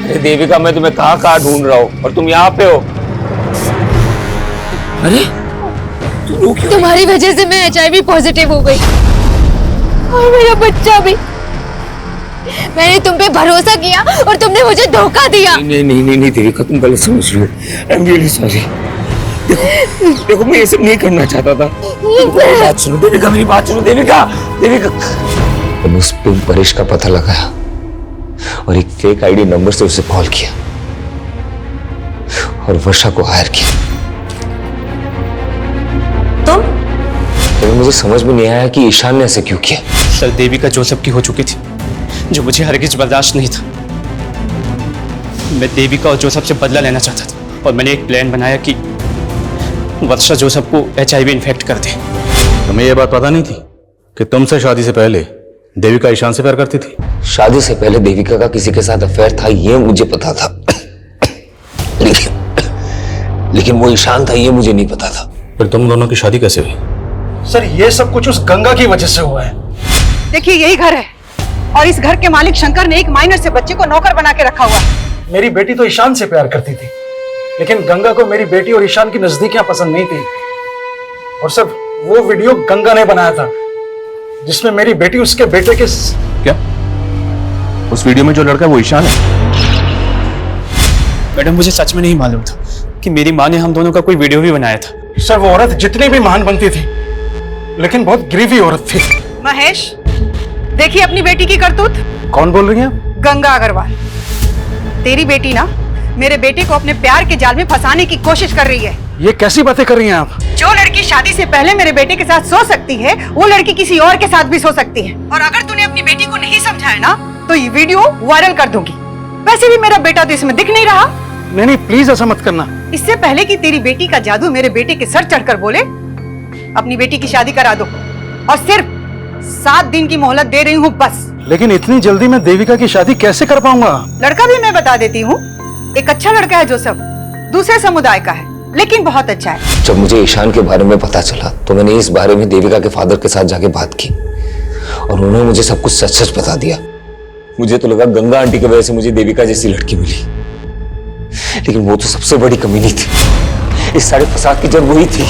अरे देविका, मैं तुम्हें कहाँ ढूंढ रहा हूँ और तुम यहाँ पे हो। अरे तुम्हारी वजह से मैं HIV पॉजिटिव हो गई, और मेरा बच्चा भी। मैंने तुम पे भरोसा किया और तुमने मुझे धोखा दिया। नहीं नहीं नहीं नहीं देविका, तुम गलत समझ रही हो। I am really sorry. देखो मैं ये सब नहीं करना चाहता था। मेरी बात सुनो देविका, मेरी बात सुनो देविका। देविका, मैंने उस पे परेश का पता लगाया और एक फेक आईडी नंबर से उसे कॉल किया और वर्षा को हायर किया। तो मुझे समझ में नहीं आया कि ईशान ने ऐसे क्यों किया। सर, देविका जोसेफ की हो चुकी थी, जो मुझे हरगिज बर्दाश्त नहीं था। मैं देविका और जोसेफ से बदला लेना चाहता था और मैंने एक प्लान बनाया कि वर्षा जोसेफ को HIV इन्फेक्ट कर दे। तुम्हें यह बात पता नहीं थी कि तुमसे शादी से पहले देविका ईशान से प्यार करती थी? शादी से पहले देविका का किसी के साथ अफेयर था, ये मुझे पता था। लेकिन वो ईशान था, ये मुझे नहीं पता था। फिर तुम दोनों की शादी कैसे हुई? सर, ये सब कुछ उस गंगा की वजह से हुआ है। देखिए यही घर है और इस घर के मालिक शंकर ने एक माइनर से बच्चे को नौकर बना के रखा हुआ है। मेरी बेटी तो ईशान से प्यार करती थी, लेकिन गंगा को मेरी बेटी और ईशान की नजदीकियां पसंद नहीं थी। और सर, वो वीडियो गंगा ने बनाया था जिसमें मेरी बेटी उसके बेटे के क्या? उस वीडियो में जो लड़का है वो ईशान है? मैडम, मुझे सच में नहीं मालूम था कि मेरी माँ ने हम दोनों का कोई वीडियो भी बनाया था। सर, वो औरत जितनी भी महान बनती थी, लेकिन बहुत गिरीवी औरत थी। महेश, देखिए अपनी बेटी की करतूत। कौन बोल रही हैं? गंगा अग्रवाल। तेरी बेटी ना मेरे बेटे को अपने प्यार के जाल में फंसाने की कोशिश कर रही है। ये कैसी बातें कर रही हैं आप? जो लड़की शादी से पहले मेरे बेटे के साथ सो सकती है, वो लड़की किसी और के साथ भी सो सकती है। और अगर तूने अपनी बेटी को नहीं समझाया ना, तो ये वीडियो वायरल कर दूंगी। वैसे भी मेरा बेटा तो इसमें दिख नहीं रहा। नहीं, प्लीज ऐसा मत करना। इससे पहले कि तेरी बेटी का जादू मेरे बेटे के सर चढ़कर बोले, अपनी बेटी की शादी करा दो। और सिर्फ 7 दिन की मोहलत दे रही हूँ बस। लेकिन इतनी जल्दी मैं देविका की शादी कैसे कर पाऊंगा? लड़का भी मैं बता देती हूँ। एक अच्छा लड़का है जोसेफ, दूसरे समुदाय का है, लेकिन बहुत अच्छा है। जब मुझे ईशान के बारे में पता चला तो मैंने इस बारे में देविका के फादर के साथ जाके बात की और उन्होंने मुझे सब कुछ सच सच बता दिया। मुझे तो लगा गंगा आंटी की वजह से मुझे देविका जैसी लड़की मिली, लेकिन वो तो सबसे बड़ी कमी नहीं थी। इस सारे फसाद की जड़ वही थी।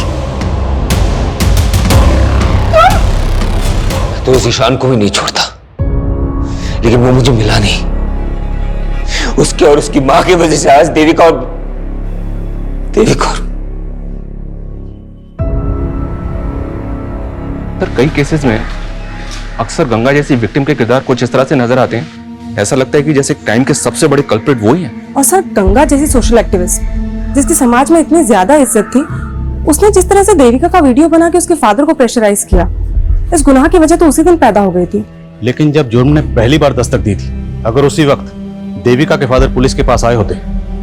तो उस ईशान को भी नहीं छोड़ता, लेकिन वो मुझे मिला नहीं। उसके और उसकी मां की वजह से आज देविका और सर, कई केसेस में अक्सर गंगा जैसी विक्टिम के किरदार कुछ इस तरह से नजर आते हैं, ऐसा लगता है कि जैसे क्राइम के सबसे बड़े कल्प्रिट वो ही हैं। और सर, गंगा जैसी सोशल एक्टिविस्ट जिसकी समाज में इतनी ज्यादा इज्जत थी, उसने जिस तरह से देविका का वीडियो बना के उसके फादर को प्रेशराइज किया, इस गुनाह की वजह तो उसी दिन पैदा हो गई थी। लेकिन जब जुर्म ने पहली बार दस्तक दी थी, अगर उसी वक्त देविका के फादर पुलिस के पास आए होते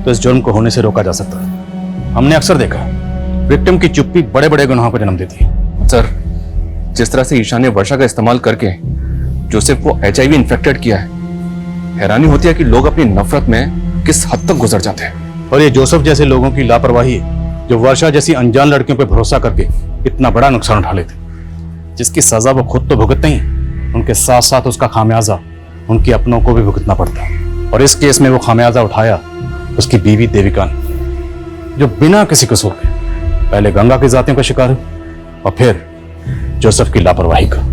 तो इस जुर्म को होने से रोका जा सकता है। हमने अक्सर देखा विक्टिम की चुप्पी बड़े बड़े गुनाहों को जन्म देती है। सर, जिस तरह से ईशान ने वर्षा का इस्तेमाल करके जोसेफ को HIV इन्फेक्टेड किया है, हैरानी होती है कि लोग अपनी नफरत में किस हद तक गुजर जाते हैं। और ये जोसेफ जैसे लोगों की लापरवाही है जो वर्षा जैसी अनजान लड़कियों पर भरोसा करके इतना बड़ा नुकसान उठा लेते, जिसकी सजा वो खुद तो भुगतते ही, उनके साथ साथ उसका खामियाजा उनके अपनों को भी भुगतना पड़ता है। और इस केस में वो खामियाजा उठाया उसकी बीवी देविका ने, जो बिना किसी कसूर के पहले गंगा की जातियों का शिकार हुई और फिर जोसेफ की लापरवाही का।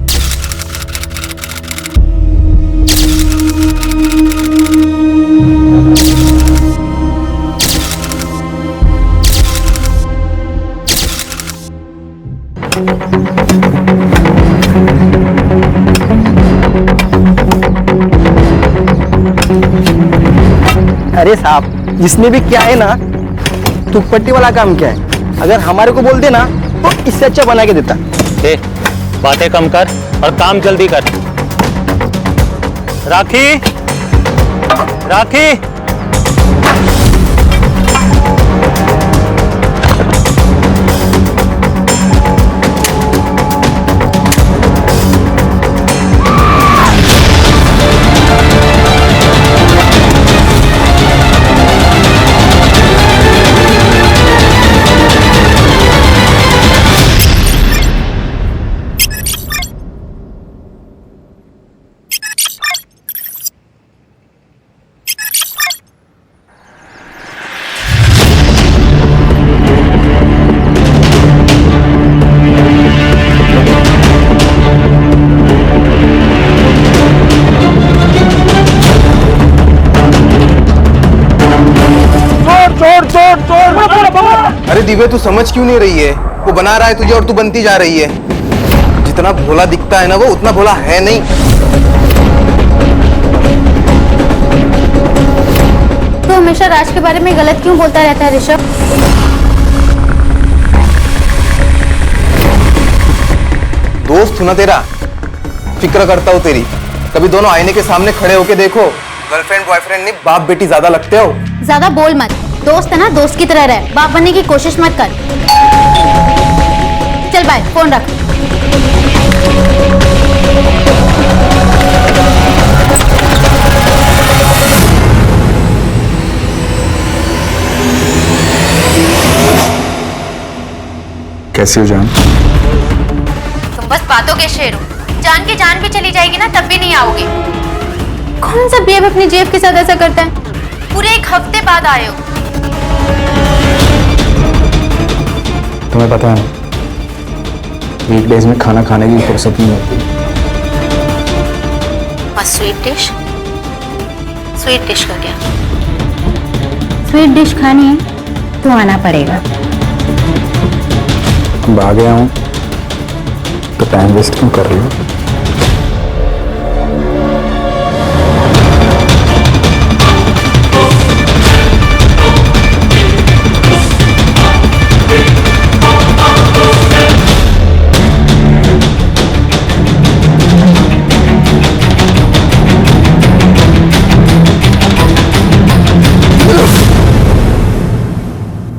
अरे साहब, जिसने भी क्या है ना, दुपट्टी वाला काम क्या है, अगर हमारे को बोल देना तो इससे अच्छा बना के देता। बातें कम कर और काम जल्दी कर। राखी, राखी, दिव्या तू समझ क्यों नहीं रही है? वो बना रहा है तुझे और तू बनती जा रही है। जितना भोला दिखता है ना वो उतना भोला है नहीं। तो हमेशा राज के बारे में गलत क्यों बोलता रहता है ऋषभ? दोस्त हूं ना तेरा, फिक्र करता हूँ तेरी। कभी दोनों आईने के सामने खड़े होके देखो, गर्लफ्रेंड बॉयफ्रेंड नहीं बाप बेटी ज्यादा लगते हो। ज्यादा बोल मत, दोस्त है ना दोस्त की तरह रहे, बाप बनने की कोशिश मत कर। चल बाय, फोन रख। कैसी हो जान? तुम बस बातों के शेर हो। जान की जान भी चली जाएगी ना तब भी नहीं आओगे। कौन सा बेब अपनी जेब के साथ ऐसा करता है? पूरे 1 हफ्ते बाद आए हो। तुम्हें पता है वीकडेज में खाना खाने की फुर्सत नहीं होती। और स्वीट डिश? स्वीट डिश का क्या? स्वीट डिश खानी है तो आना पड़ेगा। अब आ गया हूँ तो टाइम वेस्ट क्यों कर रही हो?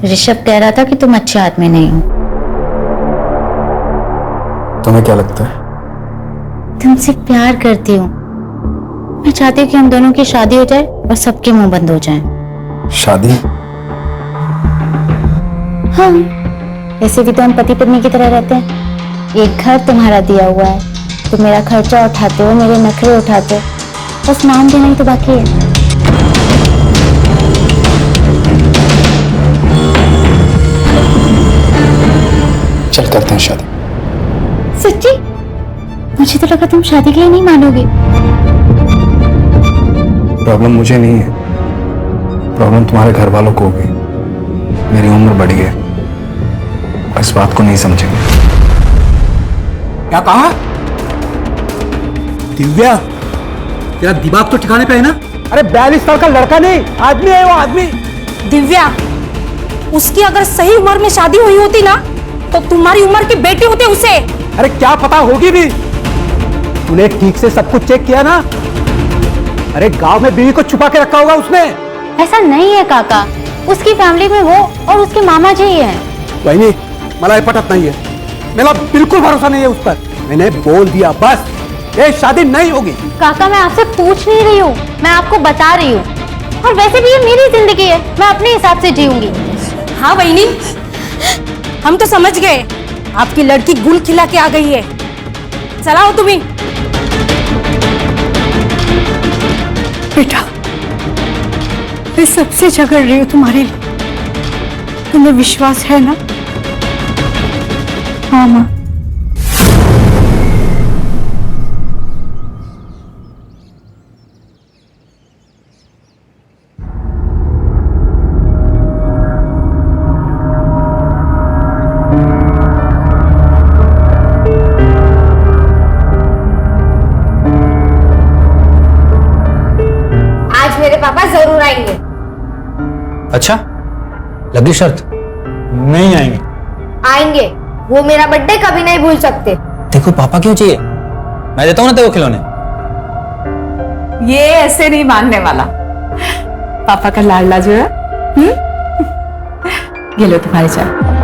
ऋषभ कह रहा था कि तुम अच्छे आदमी नहीं हो। तुम्हें क्या लगता है? तुमसे प्यार करती हूँ। मैं चाहती हूँ कि हम दोनों की शादी हो जाए और सबके मुंह बंद हो जाएं। शादी? हाँ, ऐसे भी तो हम पति पत्नी की तरह रहते हैं। एक घर तुम्हारा दिया हुआ है, तुम मेरा खर्चा उठाते हो, मेरे नखरे उठाते हो, बस नाम देना ही तो बाकी है। चल करते हैं शादी। सच्ची? मुझे तो लगा तुम शादी के लिए नहीं मानोगे। प्रॉब्लम मुझे नहीं है, प्रॉब्लम तुम्हारे घर वालों को होगी। मेरी उम्र बढ़ी है, इस बात को नहीं समझेंगे। क्या कहा? दिव्या, तेरा दिमाग तो ठिकाने पे है ना? अरे 42 साल का लड़का नहीं, आदमी है वो, आदमी। दिव्या, उसकी अगर सही उम्र में शादी हुई होती ना तो तुम्हारी उम्र की बेटी होती उसे। अरे क्या पता होगी भी। तूने ठीक से सब कुछ चेक किया ना? अरे गांव में बीवी को छुपा के रखा होगा उसने। ऐसा नहीं है काका, उसकी फैमिली में वो और उसके मामा जी ही हैं। वही मला पटत नहीं है, मेरा बिल्कुल भरोसा नहीं है उस पर। मैंने बोल दिया बस, ये शादी नहीं होगी। काका मैं आपसे पूछ नहीं रही हूँ, मैं आपको बता रही हूँ। और वैसे भी ये मेरी जिंदगी है, मैं अपने हिसाब से जीऊंगी। हाँ बहनी, हम तो समझ गए आपकी लड़की गुल खिला के आ गई है। चलाओ तुम्हें। बेटा, मैं सबसे झगड़ रही हूँ तुम्हारे लिए, तुम्हें विश्वास है ना? हाँ माँ। पापा जरूर आएंगे। अच्छा, लगी शर्त? नहीं आएंगे। आएंगे, वो मेरा बर्थडे कभी नहीं भूल सकते। देखो पापा क्यों चाहिए, मैं देता हूं ना तेरे को खिलौने। ये ऐसे नहीं मानने वाला। पापा का लाडला जो है। ये लो तुम्हारी चाय।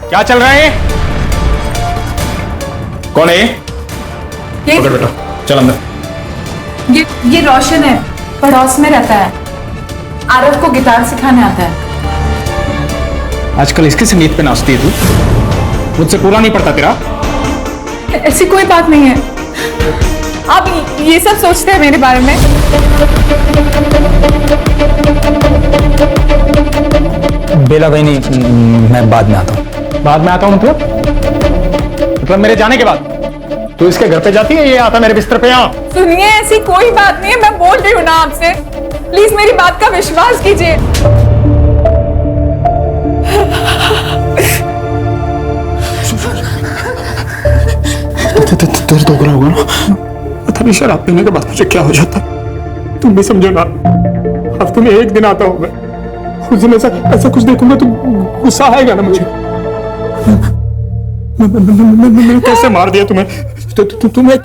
क्या चल रहा है? कौन है ये? पकड़ बेटा, चल अंदर। ये रोशन है, पड़ोस में रहता है। आरव को गिटार सिखाने आता है। आजकल इसके संगीत पे नाचती है तू? मुझसे पूरा नहीं पड़ता तेरा? ऐसी कोई बात नहीं है। आप ये सब सोचते हैं मेरे बारे में? बेला बहनी, मैं बाद में आता हूँ। बाद में आता हूँ मतलब मेरे जाने के बाद? तू इसके घर पे जाती है, ये आता मेरे बिस्तर पे यहाँ? सुनिए, ऐसी कोई बात नहीं है, मैं बोल रही हूँ ना आपसे, प्लीज मेरी बात का विश्वास कीजिए। दर्द हो रहा होगा ना? पता नहीं शराब पीने के बाद मुझे क्या हो जाता, तुम भी समझो ना। हफ्ते में एक दिन आता हूँ मैं, उस दिन ऐसा कुछ देखूंगा तो गुस्सा आएगा ना मुझे। मैंने कैसे मार दिया तुम्हें? तुम्हें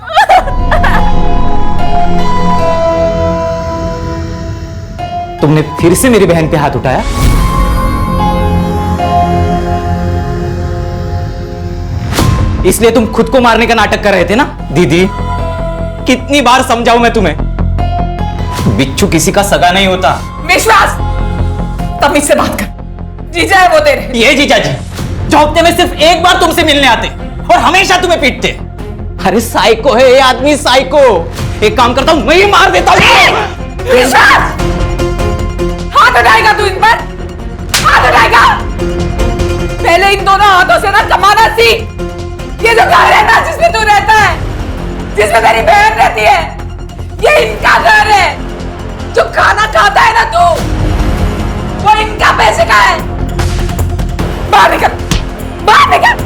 तुमने फिर से मेरी बहन पे हाथ उठाया? इसलिए तुम खुद को मारने का नाटक कर रहे थे ना? दीदी, कितनी बार समझाऊं मैं तुम्हें, बिच्छू किसी का सगा नहीं होता। विश्वास, तब इससे बात कर। जीजा है वो तेरे। ये जीजा जी जो हफ्ते में सिर्फ एक बार तुमसे मिलने आते और हमेशा तुम्हें पीटते। अरे साइको है ये आदमी, साइको। एक काम करता हूं, मैं ही मार देता हूं। विश्वास, हाथ उठाएगा तू इन पर? हाथ उठाएगा? पहले इन दोनों हाथों से ना कमाना सीख। ये जो घर है ना जिसमें तू रहता है, जिसमें तेरी बहन रहती है, ये इनका घर है। जो खाना खाता है ना तू, वो इनका पैसे का है। बाहर निकल, बाहर निकल।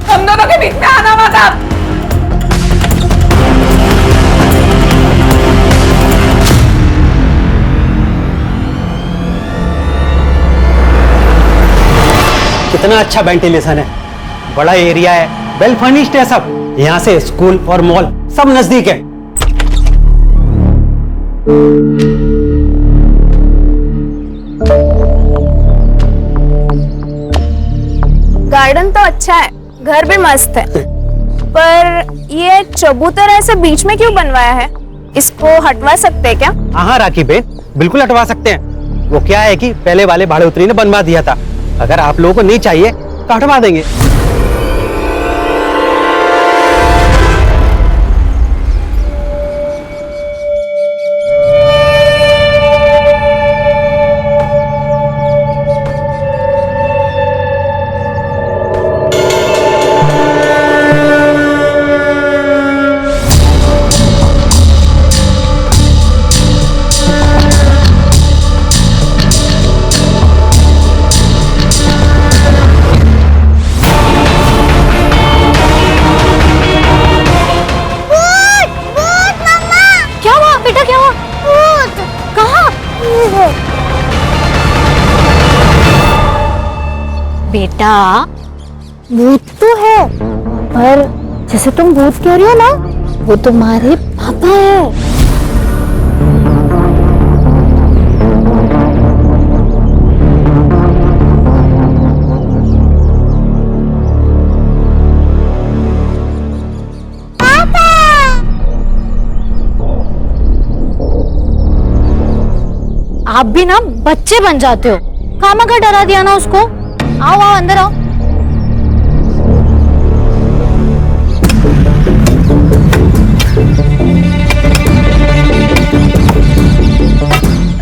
हम दोनों के बीच में आना मत अब। कितना अच्छा वेंटिलेशन है, बड़ा एरिया है, वेल फर्निश्ड है सब। यहाँ से स्कूल और मॉल सब नजदीक है। गार्डन तो अच्छा है, घर भी मस्त है, पर ये चबूतरा ऐसे बीच में क्यों बनवाया है? इसको हटवा सकते हैं क्या? हाँ राखी बेन, बिल्कुल हटवा सकते हैं। वो क्या है कि पहले वाले भाड़े उतरी ने बनवा दिया था, अगर आप लोगों को नहीं चाहिए तो हटवा देंगे। बेटा, भूत तो है, पर जैसे तुम भूत कह रही हो ना, वो तुम्हारे पापा है। आप भी ना बच्चे बन जाते हो, खामखा डरा दिया ना उसको। आओ आओ अंदर आओ।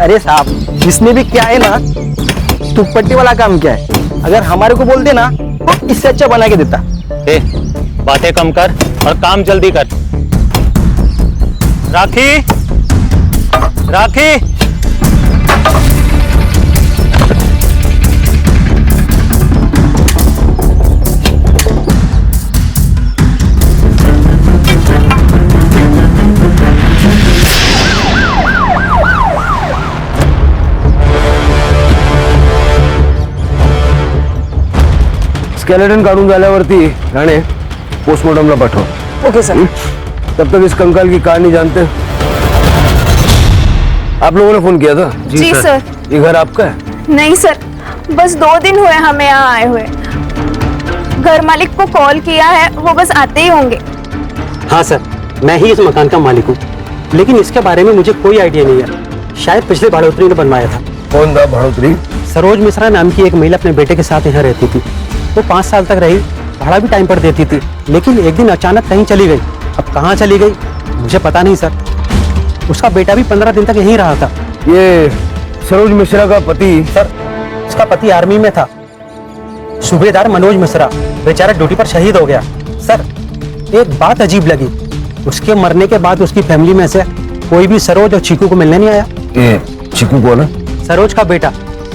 अरे साहब, इसमें भी क्या है ना, टुपट्टी वाला काम क्या है, अगर हमारे को बोल देना तो इससे अच्छा बना के देता। बातें कम कर और काम जल्दी कर। राखी, राखी, स्केलेटन काढून झाल्यावरती राणे पोस्टमार्टमला पाठव. Okay sir. तब तक इस कंकाल की कहानी जानते हैं. आप लोगों ने फोन किया था? जी सर. ये घर आपका है? नहीं सर, बस 2 दिन हुए हमें यहाँ आए हुए. घर मालिक को कॉल किया है, वो बस आते ही होंगे. हाँ सर, मैं ही इस मकान का मालिक हूँ, लेकिन इसके बारे में मुझे कोई आइडिया नहीं है. शायद पिछले भाड़ोतरी ने बनवाया था. कौन था भाड़ोतरी? सरोज मिश्रा नाम की एक महिला अपने बेटे के साथ यहाँ रहती थी. वो 5 साल तक रही, भाड़ा भी टाइम पर देती थी, लेकिन एक दिन अचानक कहीं चली गई. अब कहाँ चली गई मुझे पता नहीं सर, उसका बेटा भी 15 दिन तक यहीं रहा था। ये सरोज मिश्रा का पति? सर उसका पति आर्मी में था, सूबेदार मनोज मिश्रा, बेचारा ड्यूटी पर शहीद हो गया। सर एक बात अजीब लगी, उसके मरने के बाद उसकी फैमिली में से कोई भी सरोज और चीकू को मिलने नहीं आया। ये चीकू कौन है? सरोज का बेटा,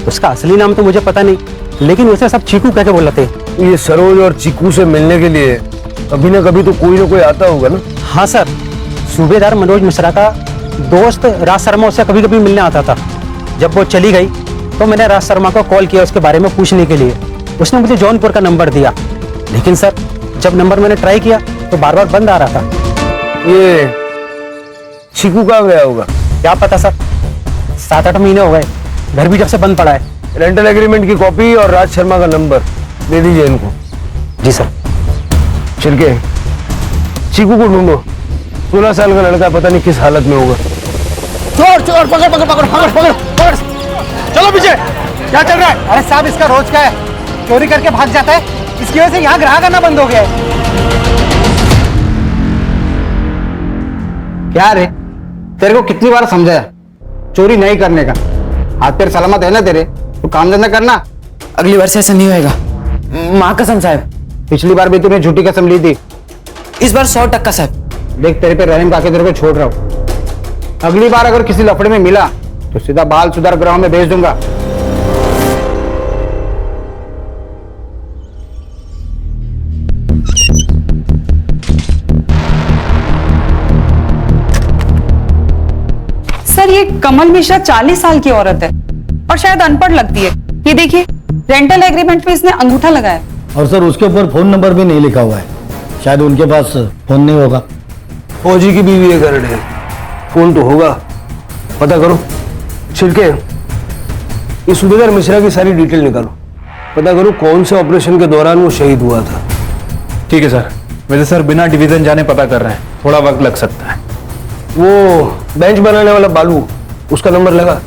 उसका असली नाम तो मुझे पता नहीं, लेकिन उसे सब चीकू कह के बुलाते हैं। ये सरोज और चीकू से मिलने के लिए कभी ना कभी तो कोई ना कोई आता होगा ना? हाँ सर, सूबेदार मनोज मिश्रा का दोस्त राज शर्मा उससे कभी कभी मिलने आता था। जब वो चली गई तो मैंने राज शर्मा को कॉल किया उसके बारे में पूछने के लिए। उसने मुझे जौनपुर का नंबर दिया, लेकिन सर जब नंबर मैंने ट्राई किया तो बार बार बंद आ रहा था। ये चीकू कहाँ गया होगा? क्या पता सर, 7-8 महीने हो गए, घर भी जब से बंद पड़ा है। रेंटल एग्रीमेंट की कॉपी और राज शर्मा का नंबर दे दीजिए इनको। जी सर। चल के चीकू को ढूंढो, 16 साल का लड़का, पता नहीं किस हालत में होगा। चोर चोर, पकड़ पकड़ पकड़ पकड़ पकड़ पकड़, चलो पीछे। क्या चल रहा है? अरे साहब इसका रोज का है, चोरी करके भाग जाता है, इसकी वजह से यहाँ ग्राहक आना बंद हो गया है। क्या रे, तेरे को कितनी बार समझाया चोरी नहीं करने का? हाथ पैर सलामत है ना तेरे, तो काम धंधा करना। अगली बार से ऐसा नहीं होएगा, माँ कसम साहब। पिछली बार भी तूने झूठी कसम ली थी, इस बार 100% साहब। देख तेरे पे रहम काके तेरे को छोड़ रहा हूँ। अगली बार अगर किसी लफड़े में मिला तो सीधा बाल सुधार गृह में भेज दूंगा। सर ये कमल मिश्रा 40 साल की औरत है और शायद अनपढ़ लगती है। ये देखिए रेंटल एग्रीमेंट पे इसने अंगूठा लगाया और सर उसके ऊपर फोन नंबर भी नहीं लिखा हुआ है, शायद उनके पास फोन नहीं होगा। फौजी की बीवी है गर्ड है, फोन तो होगा, पता करो। छिड़के ये सूबेदार मिश्रा की सारी डिटेल निकालो, पता करो कौन से ऑपरेशन के दौरान वो शहीद हुआ था। ठीक है सर। वैसे सर बिना डिवीजन जाने पता कर रहे हैं, थोड़ा वक्त लग सकता है। वो बेंच बनाने वाला बालू, उसका नंबर लगा?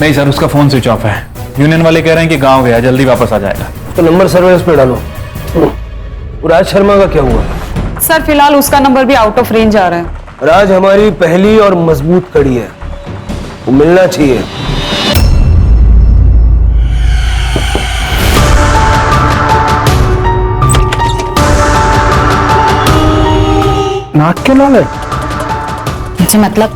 नहीं सर, उसका फोन स्विच ऑफ है। यूनियन वाले कह रहे हैं कि गांव गया, जल्दी वापस आ जाएगा। तो नंबर सर्वेलेंस पे डालो। राज शर्मा का क्या हुआ? सर फिलहाल उसका नंबर भी आउट ऑफ रेंज आ रहा है। राज हमारी पहली और मजबूत कड़ी है, वो मिलना चाहिए। नाक क्यों लाल है? मुझे मतलब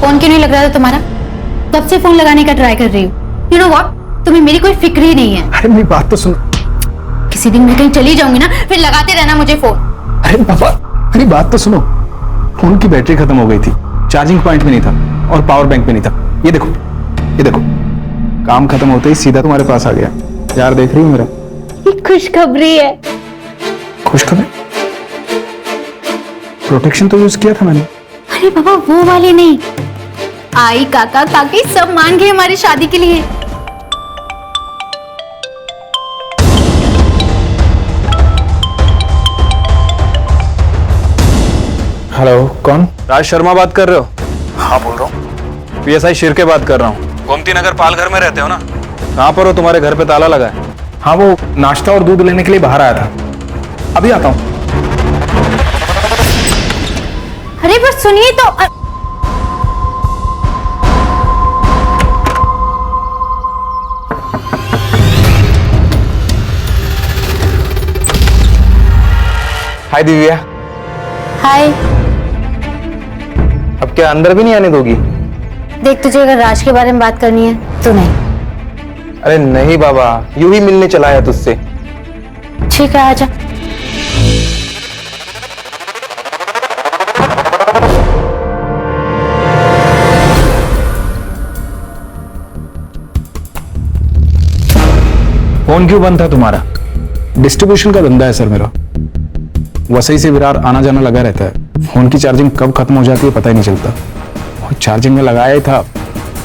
फोन क्यों नहीं लग रहा था तुम्हारा? कब से फोन लगाने का ट्राई कर रही हूँ। यू नो व्हाट, तुम्हें मेरी कोई फिक्र ही नहीं है। अरे मेरी बात तो सुनो। किसी दिन मैं कहीं चली जाऊंगी ना, फिर लगाते रहना मुझे फोन। अरे पापा मेरी बात तो सुनो। फोन की बैटरी खत्म हो गई थी, चार्जिंग पॉइंट भी नहीं था और पावर बैंक भी नहीं था। ये देखो, ये देखो, काम खत्म होते ही सीधा तुम्हारे पास आ गया। यार देख रही हो मेरा? ये खुशखबरी है। खुशखबरी? प्रोटेक्शन तो यूज किया था मैंने। अरे बाबा वो वाली नहीं, आई काका काकी सब मान गए हमारी शादी के लिए। हेलो, कौन? राज शर्मा बात कर रहे हो? हाँ बोल रहा हूँ। पीएसआई शिरके बात कर रहा हूँ। गोमती नगर पालघर में रहते हो ना? कहाँ पर हो? तुम्हारे घर पे ताला लगा है। हाँ वो नाश्ता और दूध लेने के लिए बाहर आया था, अभी आता हूँ। अरे बस सुनिए तो। हाय दिव्या। हाय। अब क्या अंदर भी नहीं आने दोगी? देख तुझे अगर राज के बारे में बात करनी है तो नहीं। अरे नहीं बाबा, यूं ही मिलने चला आया तुझसे। ठीक है आजा। फोन क्यों बंद था तुम्हारा? डिस्ट्रीब्यूशन का धंधा है सर मेरा, वसई से विरार आना जाना लगा रहता है। फोन की चार्जिंग कब खत्म हो जाती है पता ही नहीं चलता। और चार्जिंग में लगाया ही था,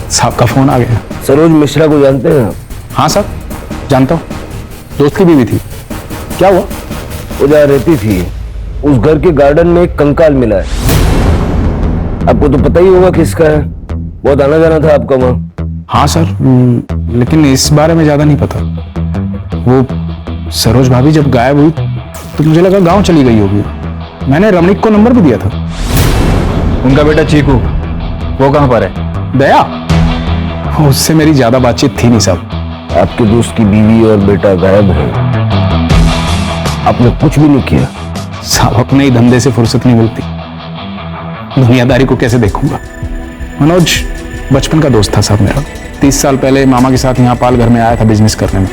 साहब का फोन आ गया। सरोज मिश्रा को जानते हैं आप? हाँ सर जानता हूँ, दोस्त की बीवी थी। क्या हुआ? वो जहाँ रहती थी उस घर के गार्डन में एक कंकाल मिला है। आपको तो पता ही होगा किसका है, बहुत आना जाना था आपका वहाँ। हाँ सर, लेकिन इस बारे में ज्यादा नहीं पता। वो सरोज भाभी जब गायब हुई तो मुझे लगा गांव चली गई होगी। मैंने रमणीक को नंबर भी दिया था। उनका बेटा चीकू वो कहाँ पर है? दया, उससे मेरी ज्यादा बातचीत थी नहीं साहब। आपके दोस्त की बीवी और बेटा गायब है, आपने कुछ भी नहीं किया? साहब अपने ही धंधे से फुर्सत नहीं मिलती, दुनियादारी को कैसे देखूंगा। मनोज बचपन का दोस्त था साहब मेरा। 30 साल पहले मामा के साथ यहाँ पाल घर में आया था बिजनेस करने में।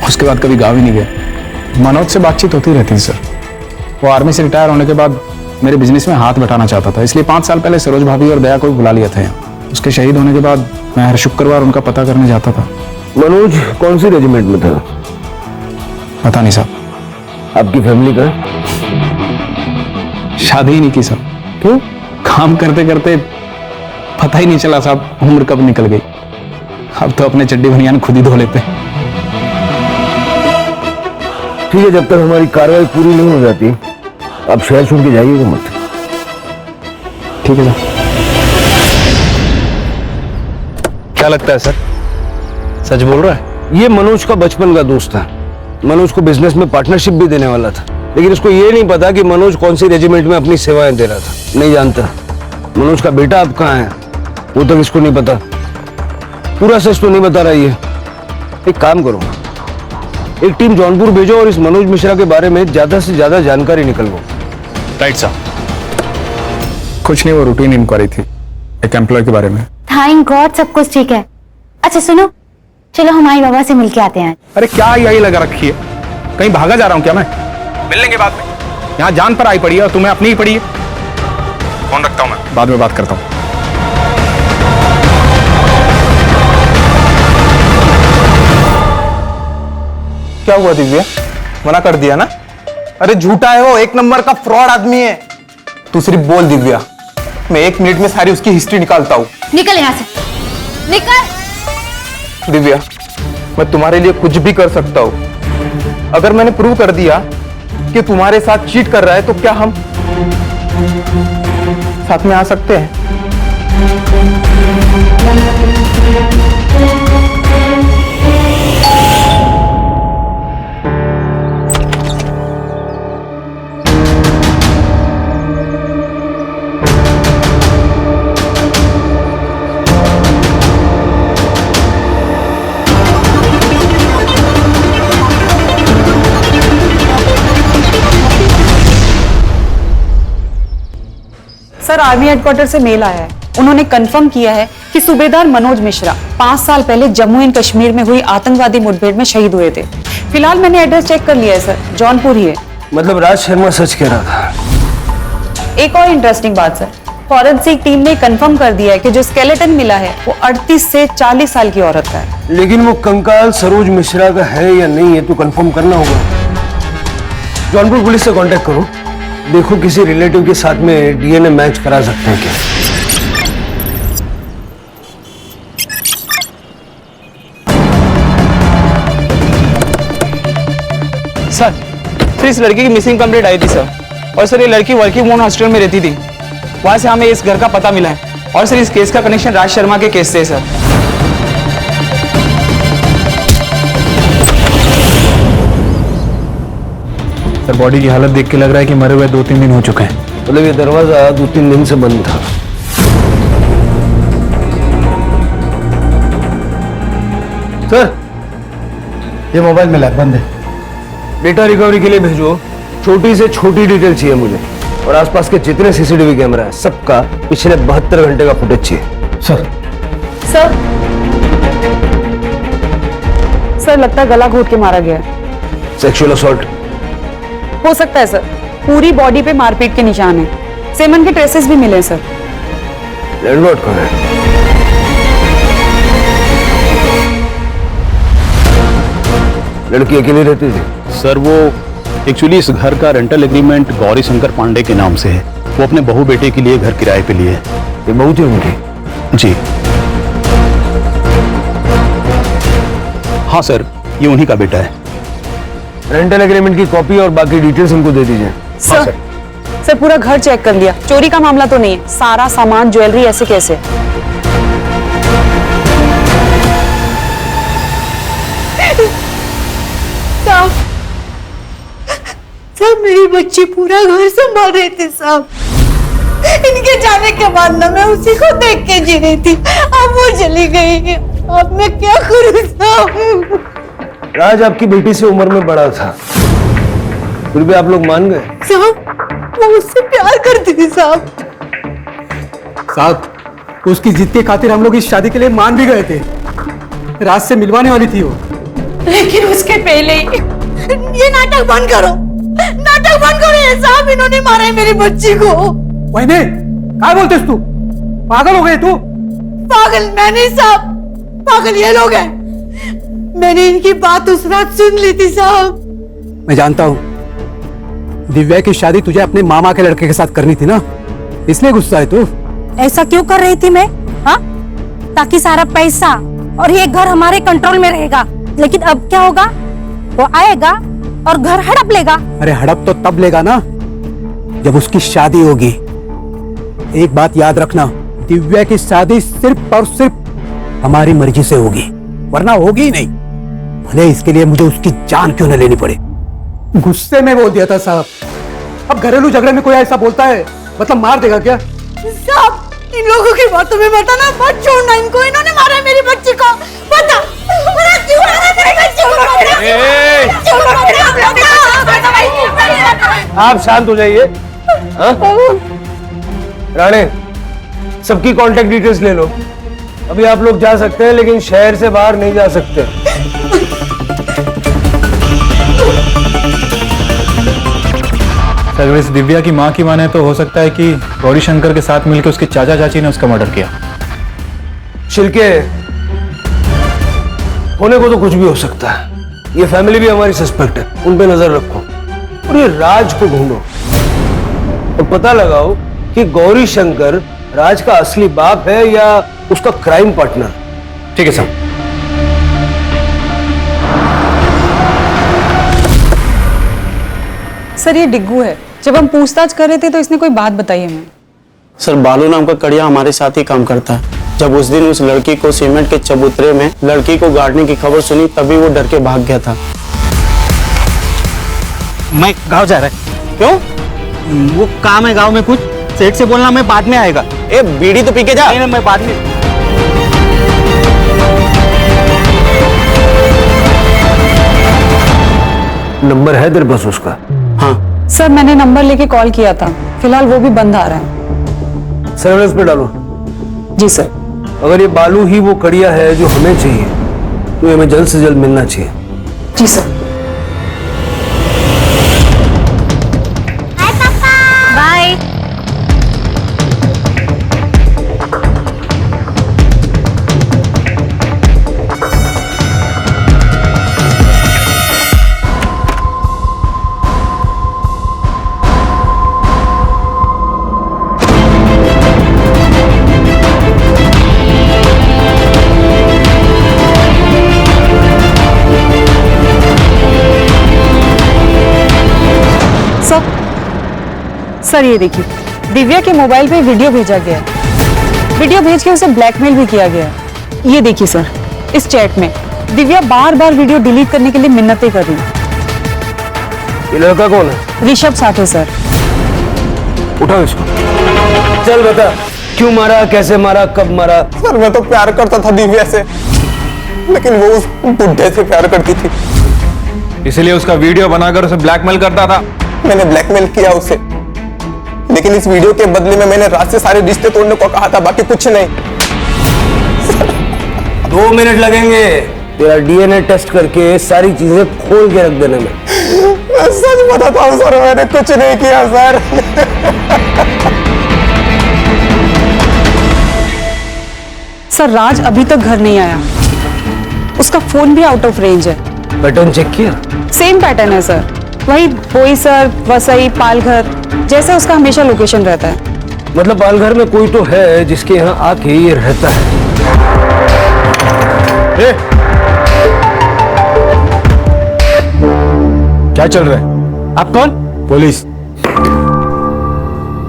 उसके बाद कभी गाँव ही नहीं गया। मनोज से बातचीत होती रहती थी सर। वो आर्मी से रिटायर होने के बाद मेरे बिजनेस में हाथ बटाना चाहता था, इसलिए 5 साल पहले सरोज भाभी और दया को भी बुला लिया था यहाँ। उसके शहीद होने के बाद मैं हर शुक्रवार उनका पता करने जाता था। मनोज कौन सी रेजिमेंट में था? पता नहीं साहब। आपकी फैमिली का? शादी ही नहीं की साहब। क्यों? काम करते करते पता ही नहीं चला साहब उम्र कब निकल गई। अब तो अपने चड्डी बनियान खुद ही धो लेते हैं। ठीक है, जब तक हमारी कार्रवाई पूरी नहीं हो जाती आप शहर छोड़ के जाइएगा मत। ठीक है सर। क्या लगता है सर, सच बोल रहा है? ये मनोज का बचपन का दोस्त था। मनोज को बिजनेस में पार्टनरशिप भी देने वाला था, लेकिन उसको ये नहीं पता कि मनोज कौन सी रेजिमेंट में अपनी सेवाएं दे रहा था। नहीं जानता मनोज का बेटा अब कहाँ है, वो तक इसको नहीं पता। पूरा सच तो नहीं बता रहा ये। एक काम करो, एक टीम जौनपुर भेजो और इस मनोज मिश्रा के बारे में ज्यादा से ज्यादा जानकारी निकलवाओ। राइट साहब। कुछ नहीं, वो रूटीन इंक्वायरी थी एक एम्प्लॉय के बारे में। थैंक गॉड सब कुछ ठीक है। अच्छा सुनो, चलो हमारी बाबा से मिलके आते हैं। अरे क्या यही लगा रखी है, कहीं भागा जा रहा हूँ क्या मैं? मिल लेंगे बाद में। यहाँ जान पर आई पड़ी है और तुम्हें अपनी ही पड़ी है। फोन रखता हूँ मैं, बाद में बात करता हूँ। क्या हुआ दिव्या, मना कर दिया ना? अरे झूठा है वो, एक नंबर का फ्रॉड आदमी है। तू सिर्फ बोल दिव्या, मैं 1 मिनट में सारी उसकी हिस्ट्री निकालता हूँ। निकल यहाँ से, निकल। दिव्या, मैं तुम्हारे लिए कुछ भी कर सकता हूँ। अगर मैंने प्रूव कर दिया कि तुम्हारे साथ चीट कर रहा है तो क्या हम साथ में आ सकते हैं? सर आर्मी हेडक्वार्टर से मेल आया है। उन्होंने कंफर्म किया है कि सूबेदार मनोज मिश्रा 5 साल पहले जम्मू एंड कश्मीर में हुई आतंकवादी मुठभेड़ में शहीद हुए थे। फिलहाल मैंने एड्रेस चेक कर लिया है सर, जौनपुर ही है। मतलब राज शर्मा सच कह रहा था। एक और इंटरेस्टिंग बात सर, फॉरेंसिक टीम ने कंफर्म कर दिया है कि जो स्केलेटन मिला है वो 38 से 40 साल की औरत का है। लेकिन वो कंकाल सरोज मिश्रा का है या नहीं है तो कंफर्म करना होगा। जौनपुर पुलिस से कांटेक्ट करो, देखो किसी रिलेटिव के साथ में डीएनए मैच करा सकते हैं क्या। सर इस लड़की की मिसिंग कंप्लेंट आई थी सर, और सर ये लड़की वर्किंग वुमेन हॉस्टल में रहती थी। वहां से हमें इस घर का पता मिला है, और सर इस केस का कनेक्शन राज शर्मा के केस से है सर। सर बॉडी की हालत देख के लग रहा है कि मरे हुए 2-3 दिन हो चुके हैं। मतलब ये दरवाजा 2-3 दिन से बंद था। सर ये मोबाइल मिला, बंद है। डेटा रिकवरी के लिए भेजो, छोटी से छोटी डिटेल चाहिए मुझे, और आसपास के जितने सीसीटीवी कैमरा है सबका पिछले 72 घंटे का फुटेज चाहिए। सर सर लगता है गला घोट के मारा गया है। सेक्सुअल असॉल्ट हो सकता है सर, पूरी बॉडी पे मारपीट के निशान है। सेमन के ट्रेसेस भी मिले सर। लैंडलॉर्ड कहाँ है? लड़की अकेली रहती थी? सर वो एक्चुअली इस घर का रेंटल एग्रीमेंट गौरी शंकर पांडे के नाम से है। वो अपने बहू बेटे के लिए घर किराए पे लिए है। ये बहू थी उनकी? जी हाँ सर, ये उन्हीं का बेटा है। रेंटल एग्रीमेंट की कॉपी और बाकी डिटेल्स उनको दे दीजिए। सर सर पूरा घर चेक कर लिया, चोरी का मामला तो नहीं है। सारा सामान ज्वेलरी ऐसे कैसे? सब मेरी बच्ची पूरा घर संभाल रहे थे साहब। इनके जाने के बाद ना मैं उसी को देख के जी रही थी, अब वो चली गई। अब मैं क्या करूं साहब? राज आपकी बेटी से उम्र में बड़ा था, फिर भी आप लोग मान गए? साहब वो उससे प्यार करती थी साहब। साहब उसकी जिद के खातिर हम लोग इस शादी के लिए मान भी गए थे। राज से मिलवाने वाली थी वो, लेकिन उसके पहले ही ये नाटक बंद करो, नाटक बंद करो। ये साहब इन्होंने मारा है मेरी बच्ची को। वहीने क्या बोलते तू? पागल हो गए तू? पागल मैं नहीं साहब, पागल ये लोग हैं। मैंने इनकी बात उस रात सुन ली थी साहब। मैं जानता हूँ दिव्या की शादी तुझे अपने मामा के लड़के के साथ करनी थी ना, इसलिए गुस्सा है तू। ऐसा क्यों कर रही थी मैं? हाँ, ताकि सारा पैसा और ये घर हमारे कंट्रोल में रहेगा। लेकिन अब क्या होगा? वो आएगा और घर हड़प लेगा। अरे हड़प तो तब लेगा ना जब उसकी शादी होगी। एक बात याद रखना, दिव्या की शादी सिर्फ और सिर्फ हमारी मर्जी से होगी, वरना होगी ही नहीं, भले इसके लिए मुझे उसकी जान क्यों न लेनी पड़े। गुस्से में बोल दिया था साहब। अब घरेलू झगड़े में कोई ऐसा बोलता है मतलब मार देगा क्या? साहब इन लोगों की बातों में मत आना, मत छोड़ना इनको। इन्होंने मारा है मेरी बच्ची को। बता क्यों मारा मेरी बच्ची को? आप शांत हो जाइए। राणे सबकी कांटेक्ट डिटेल्स ले लो। अभी आप लोग जा सकते हैं लेकिन शहर से बाहर नहीं जा सकते। अगर इस दिव्या की माँ की माने तो हो सकता है कि गौरी शंकर के साथ मिलकर उसके चाचा चाची ने उसका मर्डर किया। शिल्के होने को तो कुछ भी हो सकता है, ये फैमिली भी हमारी सस्पेक्ट है, उन पे नजर रखो और ये राज को ढूंढो और पता लगाओ कि गौरी शंकर राज का असली बाप है या उसका क्राइम पार्टनर। ठीक है साहब। सर ये डिग्गू है। जब हम पूछताछ कर रहे थे तो इसने कोई बात बताई हमें। सर बालू नाम का कड़िया हमारे साथ ही काम करता है। जब उस दिन उस लड़की को सीमेंट के चबूतरे में लड़की को गाड़ने की खबर सुनी तभी वो डर के भाग गया था। मैं गांव जा रहा है। क्यों? वो काम है गांव में कुछ, सेठ से बोलना मैं बाद में आएगा। ए बीड़ी तो पी के जा। नहीं मैं बाद में। नंबर है तेरे पास उसका? हाँ सर मैंने नंबर लेके कॉल किया था, फिलहाल वो भी बंद आ रहा है। सर्विलेंस पे डालो। जी सर। अगर ये बालू ही वो कड़िया है जो हमें चाहिए तो हमें जल्द से जल्द मिलना चाहिए। जी सर। बाय। सर ये देखिए, दिव्या के मोबाइल पे वीडियो भेजा गया है। वीडियो भेज के उसे ब्लैकमेल भी किया गया है। ये देखिए सर, इस चैट में दिव्या बार बार वीडियो डिलीट करने के लिए मिन्नतें कर रही है। ये लड़का कौन है? ऋषभ साठे सर। उठाओ इसको। चल बता क्यों मारा, कैसे मारा, कब मारा? सर मैं तो प्यार करता था दिव्या से, लेकिन वो उस बुड्ढे से प्यार करती थी, इसलिए उसका वीडियो बनाकर उसे ब्लैकमेल करता था। मैंने ब्लैकमेल किया उसे, लेकिन इस वीडियो के बदले में मैंने राज से सारे रिश्ते तोड़ने को कहा था, बाकी कुछ नहीं। 2 मिनट लगेंगे तेरा डीएनए टेस्ट करके सारी चीजें खोल के रख देने में। सच बताता हूँ सर, मैंने कुछ नहीं किया सर। सर राज अभी तक घर नहीं आया, उसका फोन भी आउट ऑफ रेंज है। पैटर्न चेक किया? सेम पैटर्न है सर, वही बोईसर, वसई, पालघर जैसे उसका हमेशा लोकेशन रहता है। मतलब पालघर में कोई तो है जिसके यहाँ आके ये रहता है। क्या चल रहा है? आप कौन? पुलिस।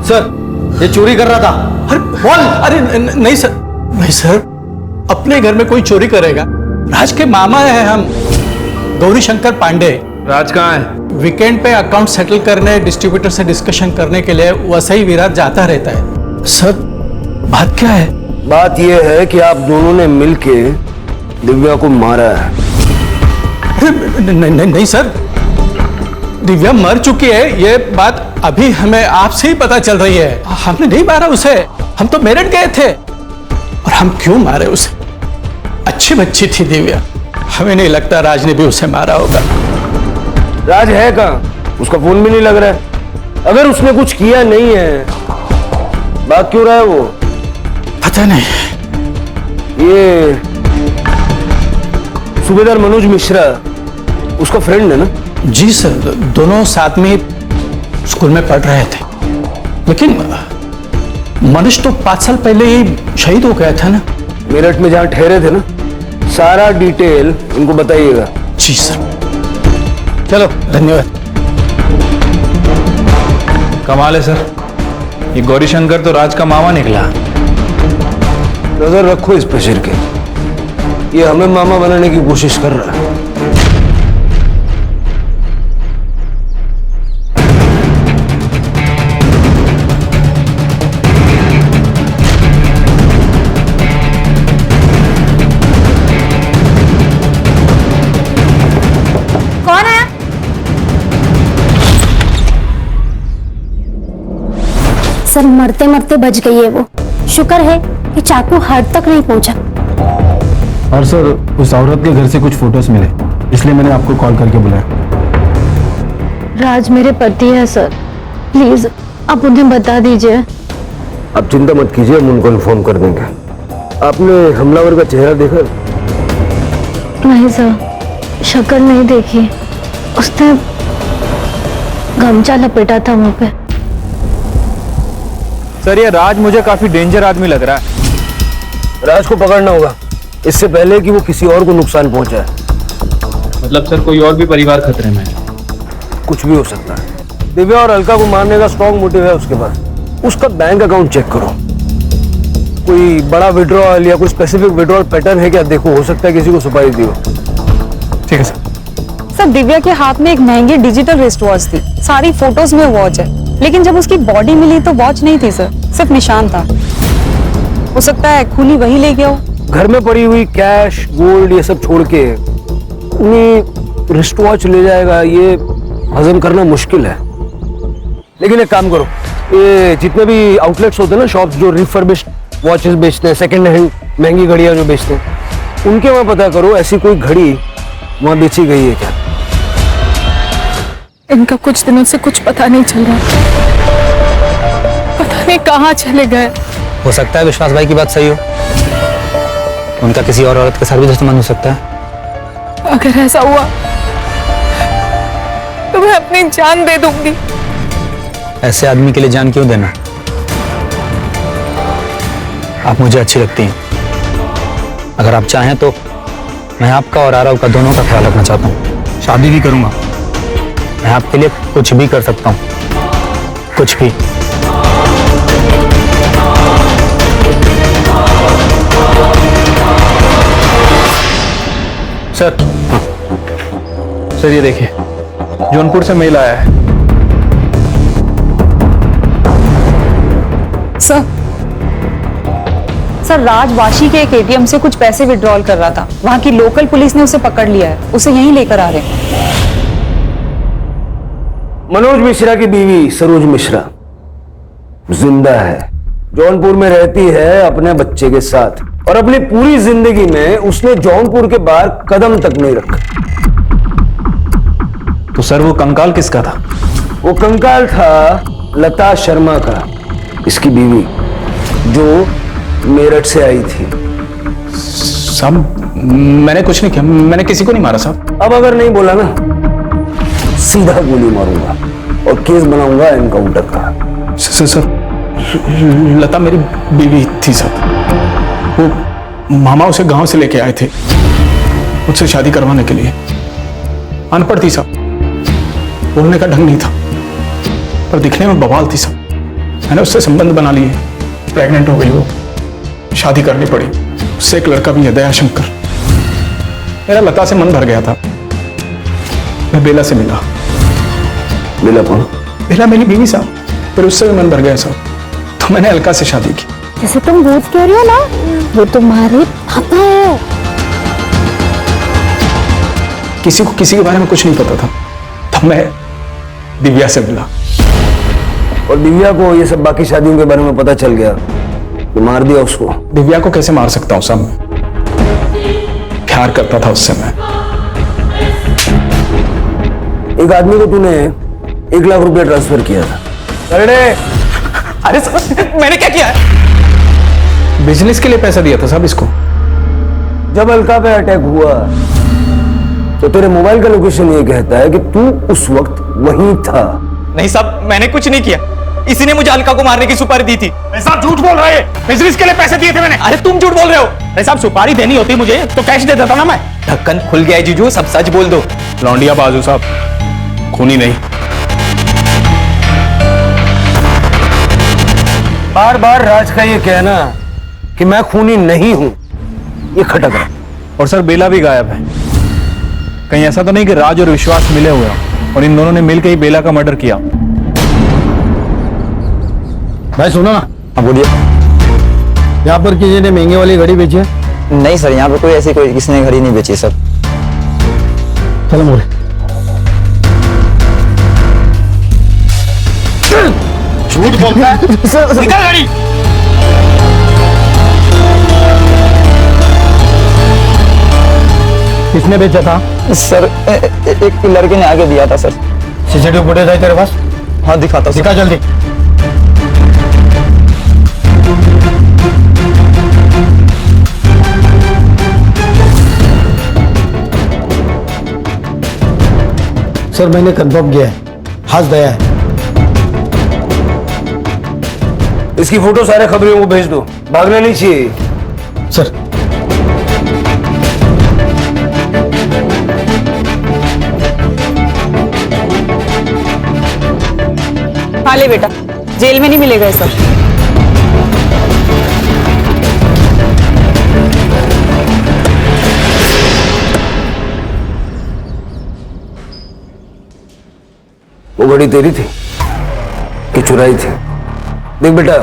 सर ये चोरी कर रहा था। अरे बोल। अरे नहीं सर, नहीं सर, अपने घर में कोई चोरी करेगा? राज के मामा है हम, गौरी शंकर पांडे। राज कहाँ है? वीकेंड पे अकाउंट सेटल करने डिस्ट्रीब्यूटर से डिस्कशन करने के लिए वसई विराट जाता रहता है। सर बात क्या है? बात यह है कि आप दोनों ने मिलके दिव्या को मारा है। नहीं सर, दिव्या मर चुकी है, ये बात अभी हमें आपसे ही पता चल रही है। हमने नहीं मारा उसे, हम तो मेरठ गए थे। और हम क्यों मारे उसे? अच्छी बच्ची थी दिव्या, हमें नहीं लगता राज ने भी उसे मारा होगा। राज है कहाँ? उसका फोन भी नहीं लग रहा है। अगर उसने कुछ किया नहीं है, भाग क्यों रहा है वो? पता नहीं। ये सूबेदार मनोज मिश्रा उसका फ्रेंड है ना? जी सर, दोनों साथ में स्कूल में पढ़ रहे थे, लेकिन मनुष्य तो 5 साल पहले ही शहीद हो गया था ना। मेरठ में जहां ठहरे थे ना, सारा डिटेल उनको बताइएगा। जी सर। चलो धन्यवाद। कमाल है सर, ये गौरी शंकर तो राज का मामा निकला। नजर रखो इस पे सिर के, ये हमें मामा बनाने की कोशिश कर रहा है। कौन है? सर मरते मरते बच गई है वो। शुक्र है कि चाकू हार्ट तक नहीं पहुंचा। और सर उस औरत के घर से कुछ फोटोज मिले, इसलिए मैंने आपको कॉल करके बुलाया। राज मेरे पति है सर, प्लीज आप उन्हें बता दीजिए। आप चिंता मत कीजिए, हम उनको इन्फॉर्म कर देंगे। आपने हमलावर का चेहरा देखा? नहीं सर, शक्ल नहीं देखी। उसने गमछा लपेटा था मुंह पे। सर ये राज मुझे काफी डेंजर आदमी लग रहा है। राज को पकड़ना होगा इससे पहले कि वो किसी और को नुकसान पहुंचाए। मतलब सर कोई और भी परिवार खतरे में है? कुछ भी हो सकता है। दिव्या और अलका को मारने का स्ट्रॉन्ग मोटिव है उसके पास। उसका बैंक अकाउंट चेक करो, कोई बड़ा विड्रॉल या कोई स्पेसिफिक विड्रॉल पैटर्न है क्या देखो, हो सकता है किसी को सुपारी दी हो। ठीक है सर। सर दिव्या के हाथ में एक महंगी डिजिटल रिस्ट वॉच थी, सारी फोटोज में वॉच है, लेकिन जब उसकी बॉडी मिली तो वॉच नहीं थी सर, सिर्फ निशान था। हो सकता है खूनी वही ले गया हो। घर में पड़ी हुई कैश गोल्ड ये सब छोड़ के उन्हें रिस्ट वॉच ले जाएगा, ये हजम करना मुश्किल है। लेकिन एक काम करो, ये जितने भी आउटलेट्स होते हैं ना, शॉप्स जो रिफर्बिश्ड वॉचेस बेचते हैं, सेकंड हैंड महंगी घड़ियां जो बेचते हैं, उनके वहां पता करो ऐसी कोई घड़ी वहां बेची गई है क्या। इनका कुछ दिनों से कुछ पता नहीं चल रहा, पता नहीं कहाँ चले गए। हो सकता है विश्वास भाई की बात सही हो, उनका किसी और औरत के साथ भी दुश्मन हो सकता है। अगर ऐसा हुआ तो मैं अपनी जान दे दूंगी। ऐसे आदमी के लिए जान क्यों देना? आप मुझे अच्छी लगती हैं, अगर आप चाहें तो मैं आपका और आरव का दोनों का ख्याल रखना चाहता हूँ। शादी भी करूंगा, मैं आपके लिए कुछ भी कर सकता हूँ, कुछ भी। सर सर ये देखिए, जौनपुर से मेल आया है। सर राज वाशी के एक एटीएम से कुछ पैसे विड्रॉल कर रहा था, वहां की लोकल पुलिस ने उसे पकड़ लिया है, उसे यहीं लेकर आ रहे हैं। मनोज मिश्रा की बीवी सरोज मिश्रा जिंदा है, जौनपुर में रहती है अपने बच्चे के साथ, और अपनी पूरी जिंदगी में उसने जौनपुर के बाहर कदम तक नहीं रखा। तो सर वो कंकाल किसका था? वो कंकाल था लता शर्मा का, इसकी बीवी, जो मेरठ से आई थी। साहब मैंने कुछ नहीं किया, मैंने किसी को नहीं मारा साहब। अब अगर नहीं बोला ना, सीधा गोली मारूंगा और केस बनाऊंगा एनकाउंटर का। सर लता मेरी बीवी थी साहब, वो मामा उसे गांव से लेके आए थे मुझसे शादी करवाने के लिए। अनपढ़ थी साहब, बोलने का ढंग नहीं था, पर दिखने में बवाल थी साहब। मैंने उससे संबंध बना लिए, प्रेग्नेंट हो गई वो, शादी करनी पड़ी। उससे एक लड़का भी है, दयाशंकर। मेरा लता से मन भर गया था, मैं बेला से मिला, बेला कौन? बेला मेरी बीवी साहब, फिर उससे भी मन भर गया साहब, तो मैंने अलका से शादी की। जैसे तुम भूत कह रही हो ना, वो तुम्हारे पापा है। किसी को किसी के बारे में कुछ नहीं पता था, तब मैं दिव्या से मिला। और दिव्या को ये सब बाकी शादियों के बारे में पता चल गया तो मार दिया उसको? दिव्या को कैसे मार सकता हूँ साहब, मैं प्यार करता था उससे। मैं एक आदमी को तूने 1 लाख रुपया ट्रांसफर किया था। अरे सर, मैंने क्या किया है? बिजनेस के लिए पैसा दिया था साहब इसको। जब अलका पे अटैक हुआ तो तेरे मोबाइल का लोकेशन ये कहता है कि तू उस वक्त वहीं था। नहीं साहब, मैंने कुछ नहीं किया, इसी ने मुझे अलका को मारने की सुपारी दी थी। साहब झूठ बोल रहे हैं, बिजनेस के लिए पैसे दिए थे मैंने। अरे तुम झूठ बोल रहे हो। अरे साहब, सुपारी देनी होती मुझे तो कैश दे देता ना मैं। ढक्कन खुल गया है जीजू, सब सच बोल दो। लौंडिया बाजू साहब, खूनी नहीं। बार बार राज का ये कहना कि मैं खूनी नहीं हूं, ये खटक रहा। और सर बेला भी गायब है। कहीं ऐसा तो नहीं कि राज और विश्वास मिले हुए हैं और इन दोनों ने मिलकर ही बेला का मर्डर किया? भाई सुनो ना। हाँ बोलिए। यहाँ पर किसी ने महंगे वाली घड़ी बेची है? नहीं सर, यहाँ पर कोई किसी ने घड़ी नहीं बेची सर। चलो मोरे। झूठ बोलता है। निकाल गाड़ी। किसने बेचा था? सर एक लड़के ने आगे दिया था सर। सीसीटीवी फुटेज है तेरे पास? हाँ दिखाता हूँ। दिखा जल्दी। सर मैंने कंफर्म किया है, हाथ दया है। इसकी फोटो सारे खबरों को भेज दो, भागना नहीं चाहिए। सर हाँ ले बेटा, जेल में नहीं मिलेगा ये सब। वो घड़ी तेरी थी कि चुराई थी? देख बेटा,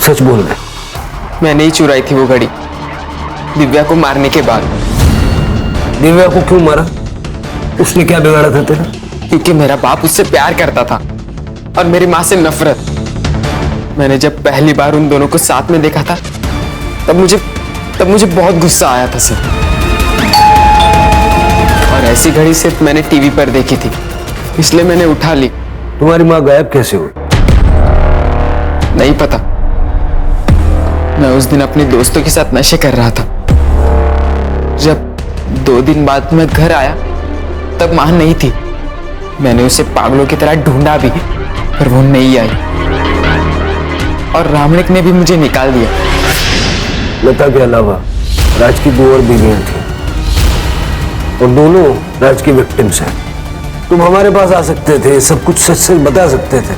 सच बोल रहे। मैंने ही चुराई थी वो घड़ी, दिव्या को मारने के बाद। दिव्या को क्यों मारा? उसने क्या बिगाड़ा था तेरा? क्योंकि मेरा बाप उससे प्यार करता था और मेरी माँ से नफरत। मैंने जब पहली बार उन दोनों को साथ में देखा था तब मुझे बहुत गुस्सा आया था सर। और ऐसी घड़ी सिर्फ मैंने टीवी पर देखी थी, इसलिए मैंने उठा ली। तुम्हारी माँ गायब कैसे हुई? नहीं पता, मैं उस दिन अपने दोस्तों के साथ नशे कर रहा था। जब 2 दिन बाद मैं घर आया तब माँ नहीं थी। मैंने उसे पागलों की तरह ढूंढा भी, पर वो नहीं आई और रामनिक ने भी मुझे निकाल दिया। लता के अलावा राज की 2 और बीवियां थी और दोनों राज की विक्टिम्स हैं। तुम हमारे पास आ सकते थे, सब कुछ सच सच बता सकते थे।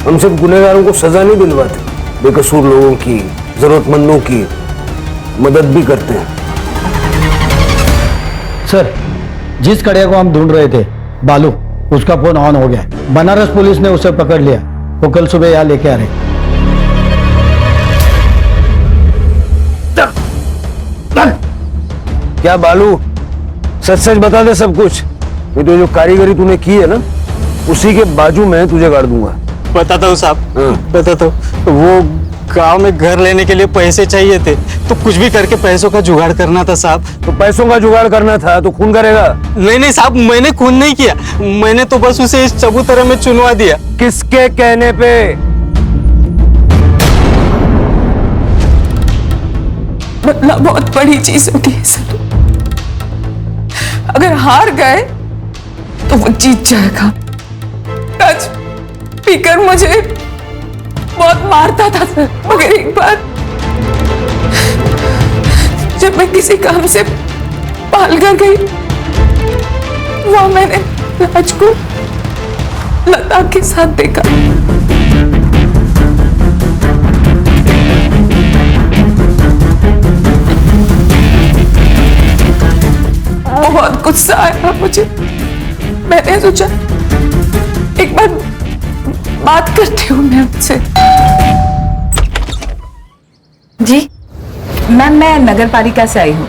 हम सिर्फ गुनहगारों को सजा नहीं दिलवाते, बेकसूर लोगों की, जरूरतमंदों की मदद भी करते हैं। सर जिस कड़िया को हम ढूंढ रहे थे, बालू, उसका फोन ऑन हो गया। बनारस पुलिस ने उसे पकड़ लिया। वो कल सुबह यहाँ लेके आ रहे। क्या बालू, सच सच बता दे सब कुछ, नहीं तो जो कारीगरी तूने की है ना, उसी के बाजू में तुझे गाड़ दूंगा। बताता हूँ साहब, बताता हूँ। वो गांव में घर लेने के लिए पैसे चाहिए थे, तो कुछ भी करके पैसों का जुगाड़ करना था साहब। तो पैसों का जुगाड़ करना था तो खून करेगा? नहीं साहब, मैंने खून नहीं किया, मैंने तो बस उसे इस चबूतरे में चुनवा दिया। किसके कहने पे? बदला बहुत बड़ी चीज होती है सर। अगर हार गए तो वो जीत जाएगा। आज पीकर मुझे बहुत मारता था सर, मगर एक बार जब मैं किसी काम से पालघर गई, वहां मैंने राज को लता के साथ देखा। बहुत गुस्सा आया मुझे, मैंने सोचा एक बार बात करती हूँ मैं उनसे। जी मैम, मैं नगर पालिका से आई हूँ।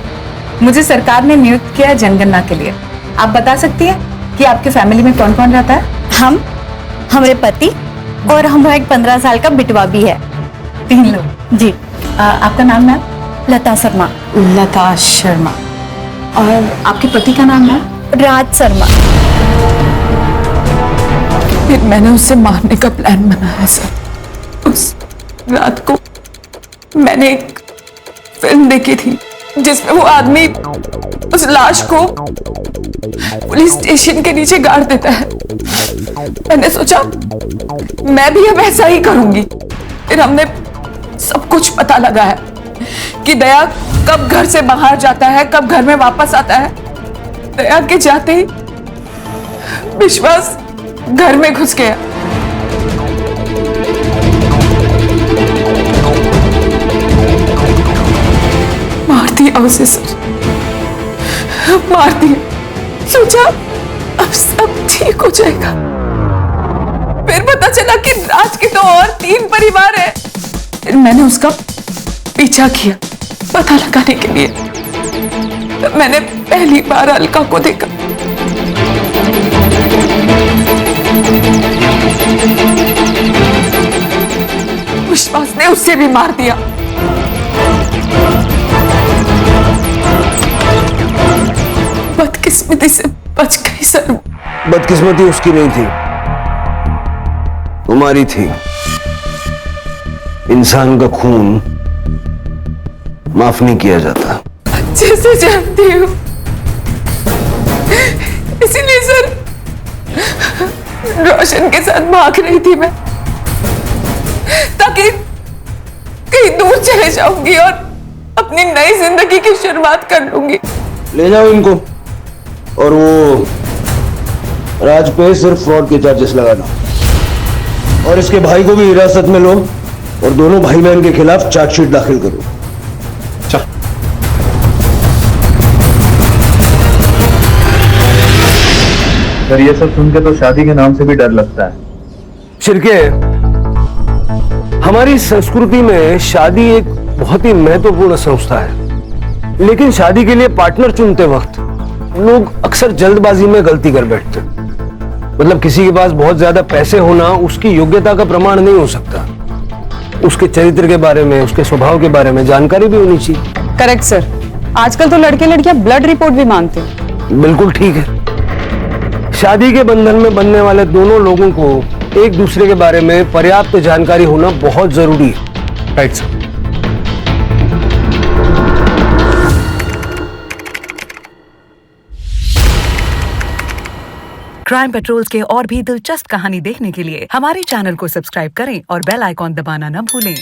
मुझे सरकार ने नियुक्त किया है जनगणना के लिए। आप बता सकती हैं कि आपके फैमिली में कौन कौन रहता है? हम, हमारे पति और हमारा एक 15 साल का बिटवा भी है। 3 लोग। जी। आपका नाम मैम? लता शर्मा। लता शर्मा। और आपके पति का नाम मैम? राज शर्मा। फिर मैंने उसे मारने का प्लान बनाया सर। उस रात को मैंने एक फिल्म देखी थी जिसमें वो आदमी उस लाश को पुलिस स्टेशन के नीचे गाड़ देता है। मैंने सोचा मैं भी अब ऐसा ही करूंगी। फिर हमने सब कुछ पता लगाया कि दया कब घर से बाहर जाता है, कब घर में वापस आता है। दया के जाते ही विश्वास घर में घुस गया। मार दिया उसे सर, मार दिया। सोचा अब सब ठीक हो जाएगा। फिर पता चला कि राज के तो और 3 परिवार है। फिर मैंने उसका पीछा किया पता लगाने के लिए। तब मैंने पहली बार अलका को देखा। विश्वास ने उसे भी मार दिया। बदकिस्मती से बच गई सर। बदकिस्मती उसकी नहीं थी, तुम्हारी थी। इंसान का खून माफ नहीं किया जाता। अच्छे से जानती हूँ, इसीलिए सर रोशन के साथ भाग रही थी मैं, ताकि कहीं दूर चले जाऊंगी और अपनी नई जिंदगी की शुरुआत कर लूंगी। ले जाओ इनको और वो राज पे सिर्फ फ्रॉड के चार्जेस लगाना, और इसके भाई को भी हिरासत में लो और दोनों भाई बहन के खिलाफ चार्जशीट दाखिल करो। सर ये सब सुन के तो शादी के नाम से भी डर लगता है। शिरके, हमारी संस्कृति में शादी एक बहुत ही महत्वपूर्ण संस्था है, लेकिन शादी के लिए पार्टनर चुनते वक्त लोग अक्सर जल्दबाजी में गलती कर बैठते हैं। मतलब किसी के पास बहुत ज्यादा पैसे होना उसकी योग्यता का प्रमाण नहीं हो सकता। उसके चरित्र के बारे में, उसके स्वभाव के बारे में जानकारी भी होनी चाहिए। Correct sir. आजकल तो लड़के लड़कियां ब्लड रिपोर्ट भी मांगते हैं। बिल्कुल ठीक है। शादी के बंधन में बंधने वाले दोनों लोगों को एक दूसरे के बारे में पर्याप्त जानकारी होना बहुत जरूरी है। Right sir. क्राइम पेट्रोल्स के और भी दिलचस्प कहानी देखने के लिए हमारे चैनल को सब्सक्राइब करें और बेल आइकॉन दबाना न भूलें।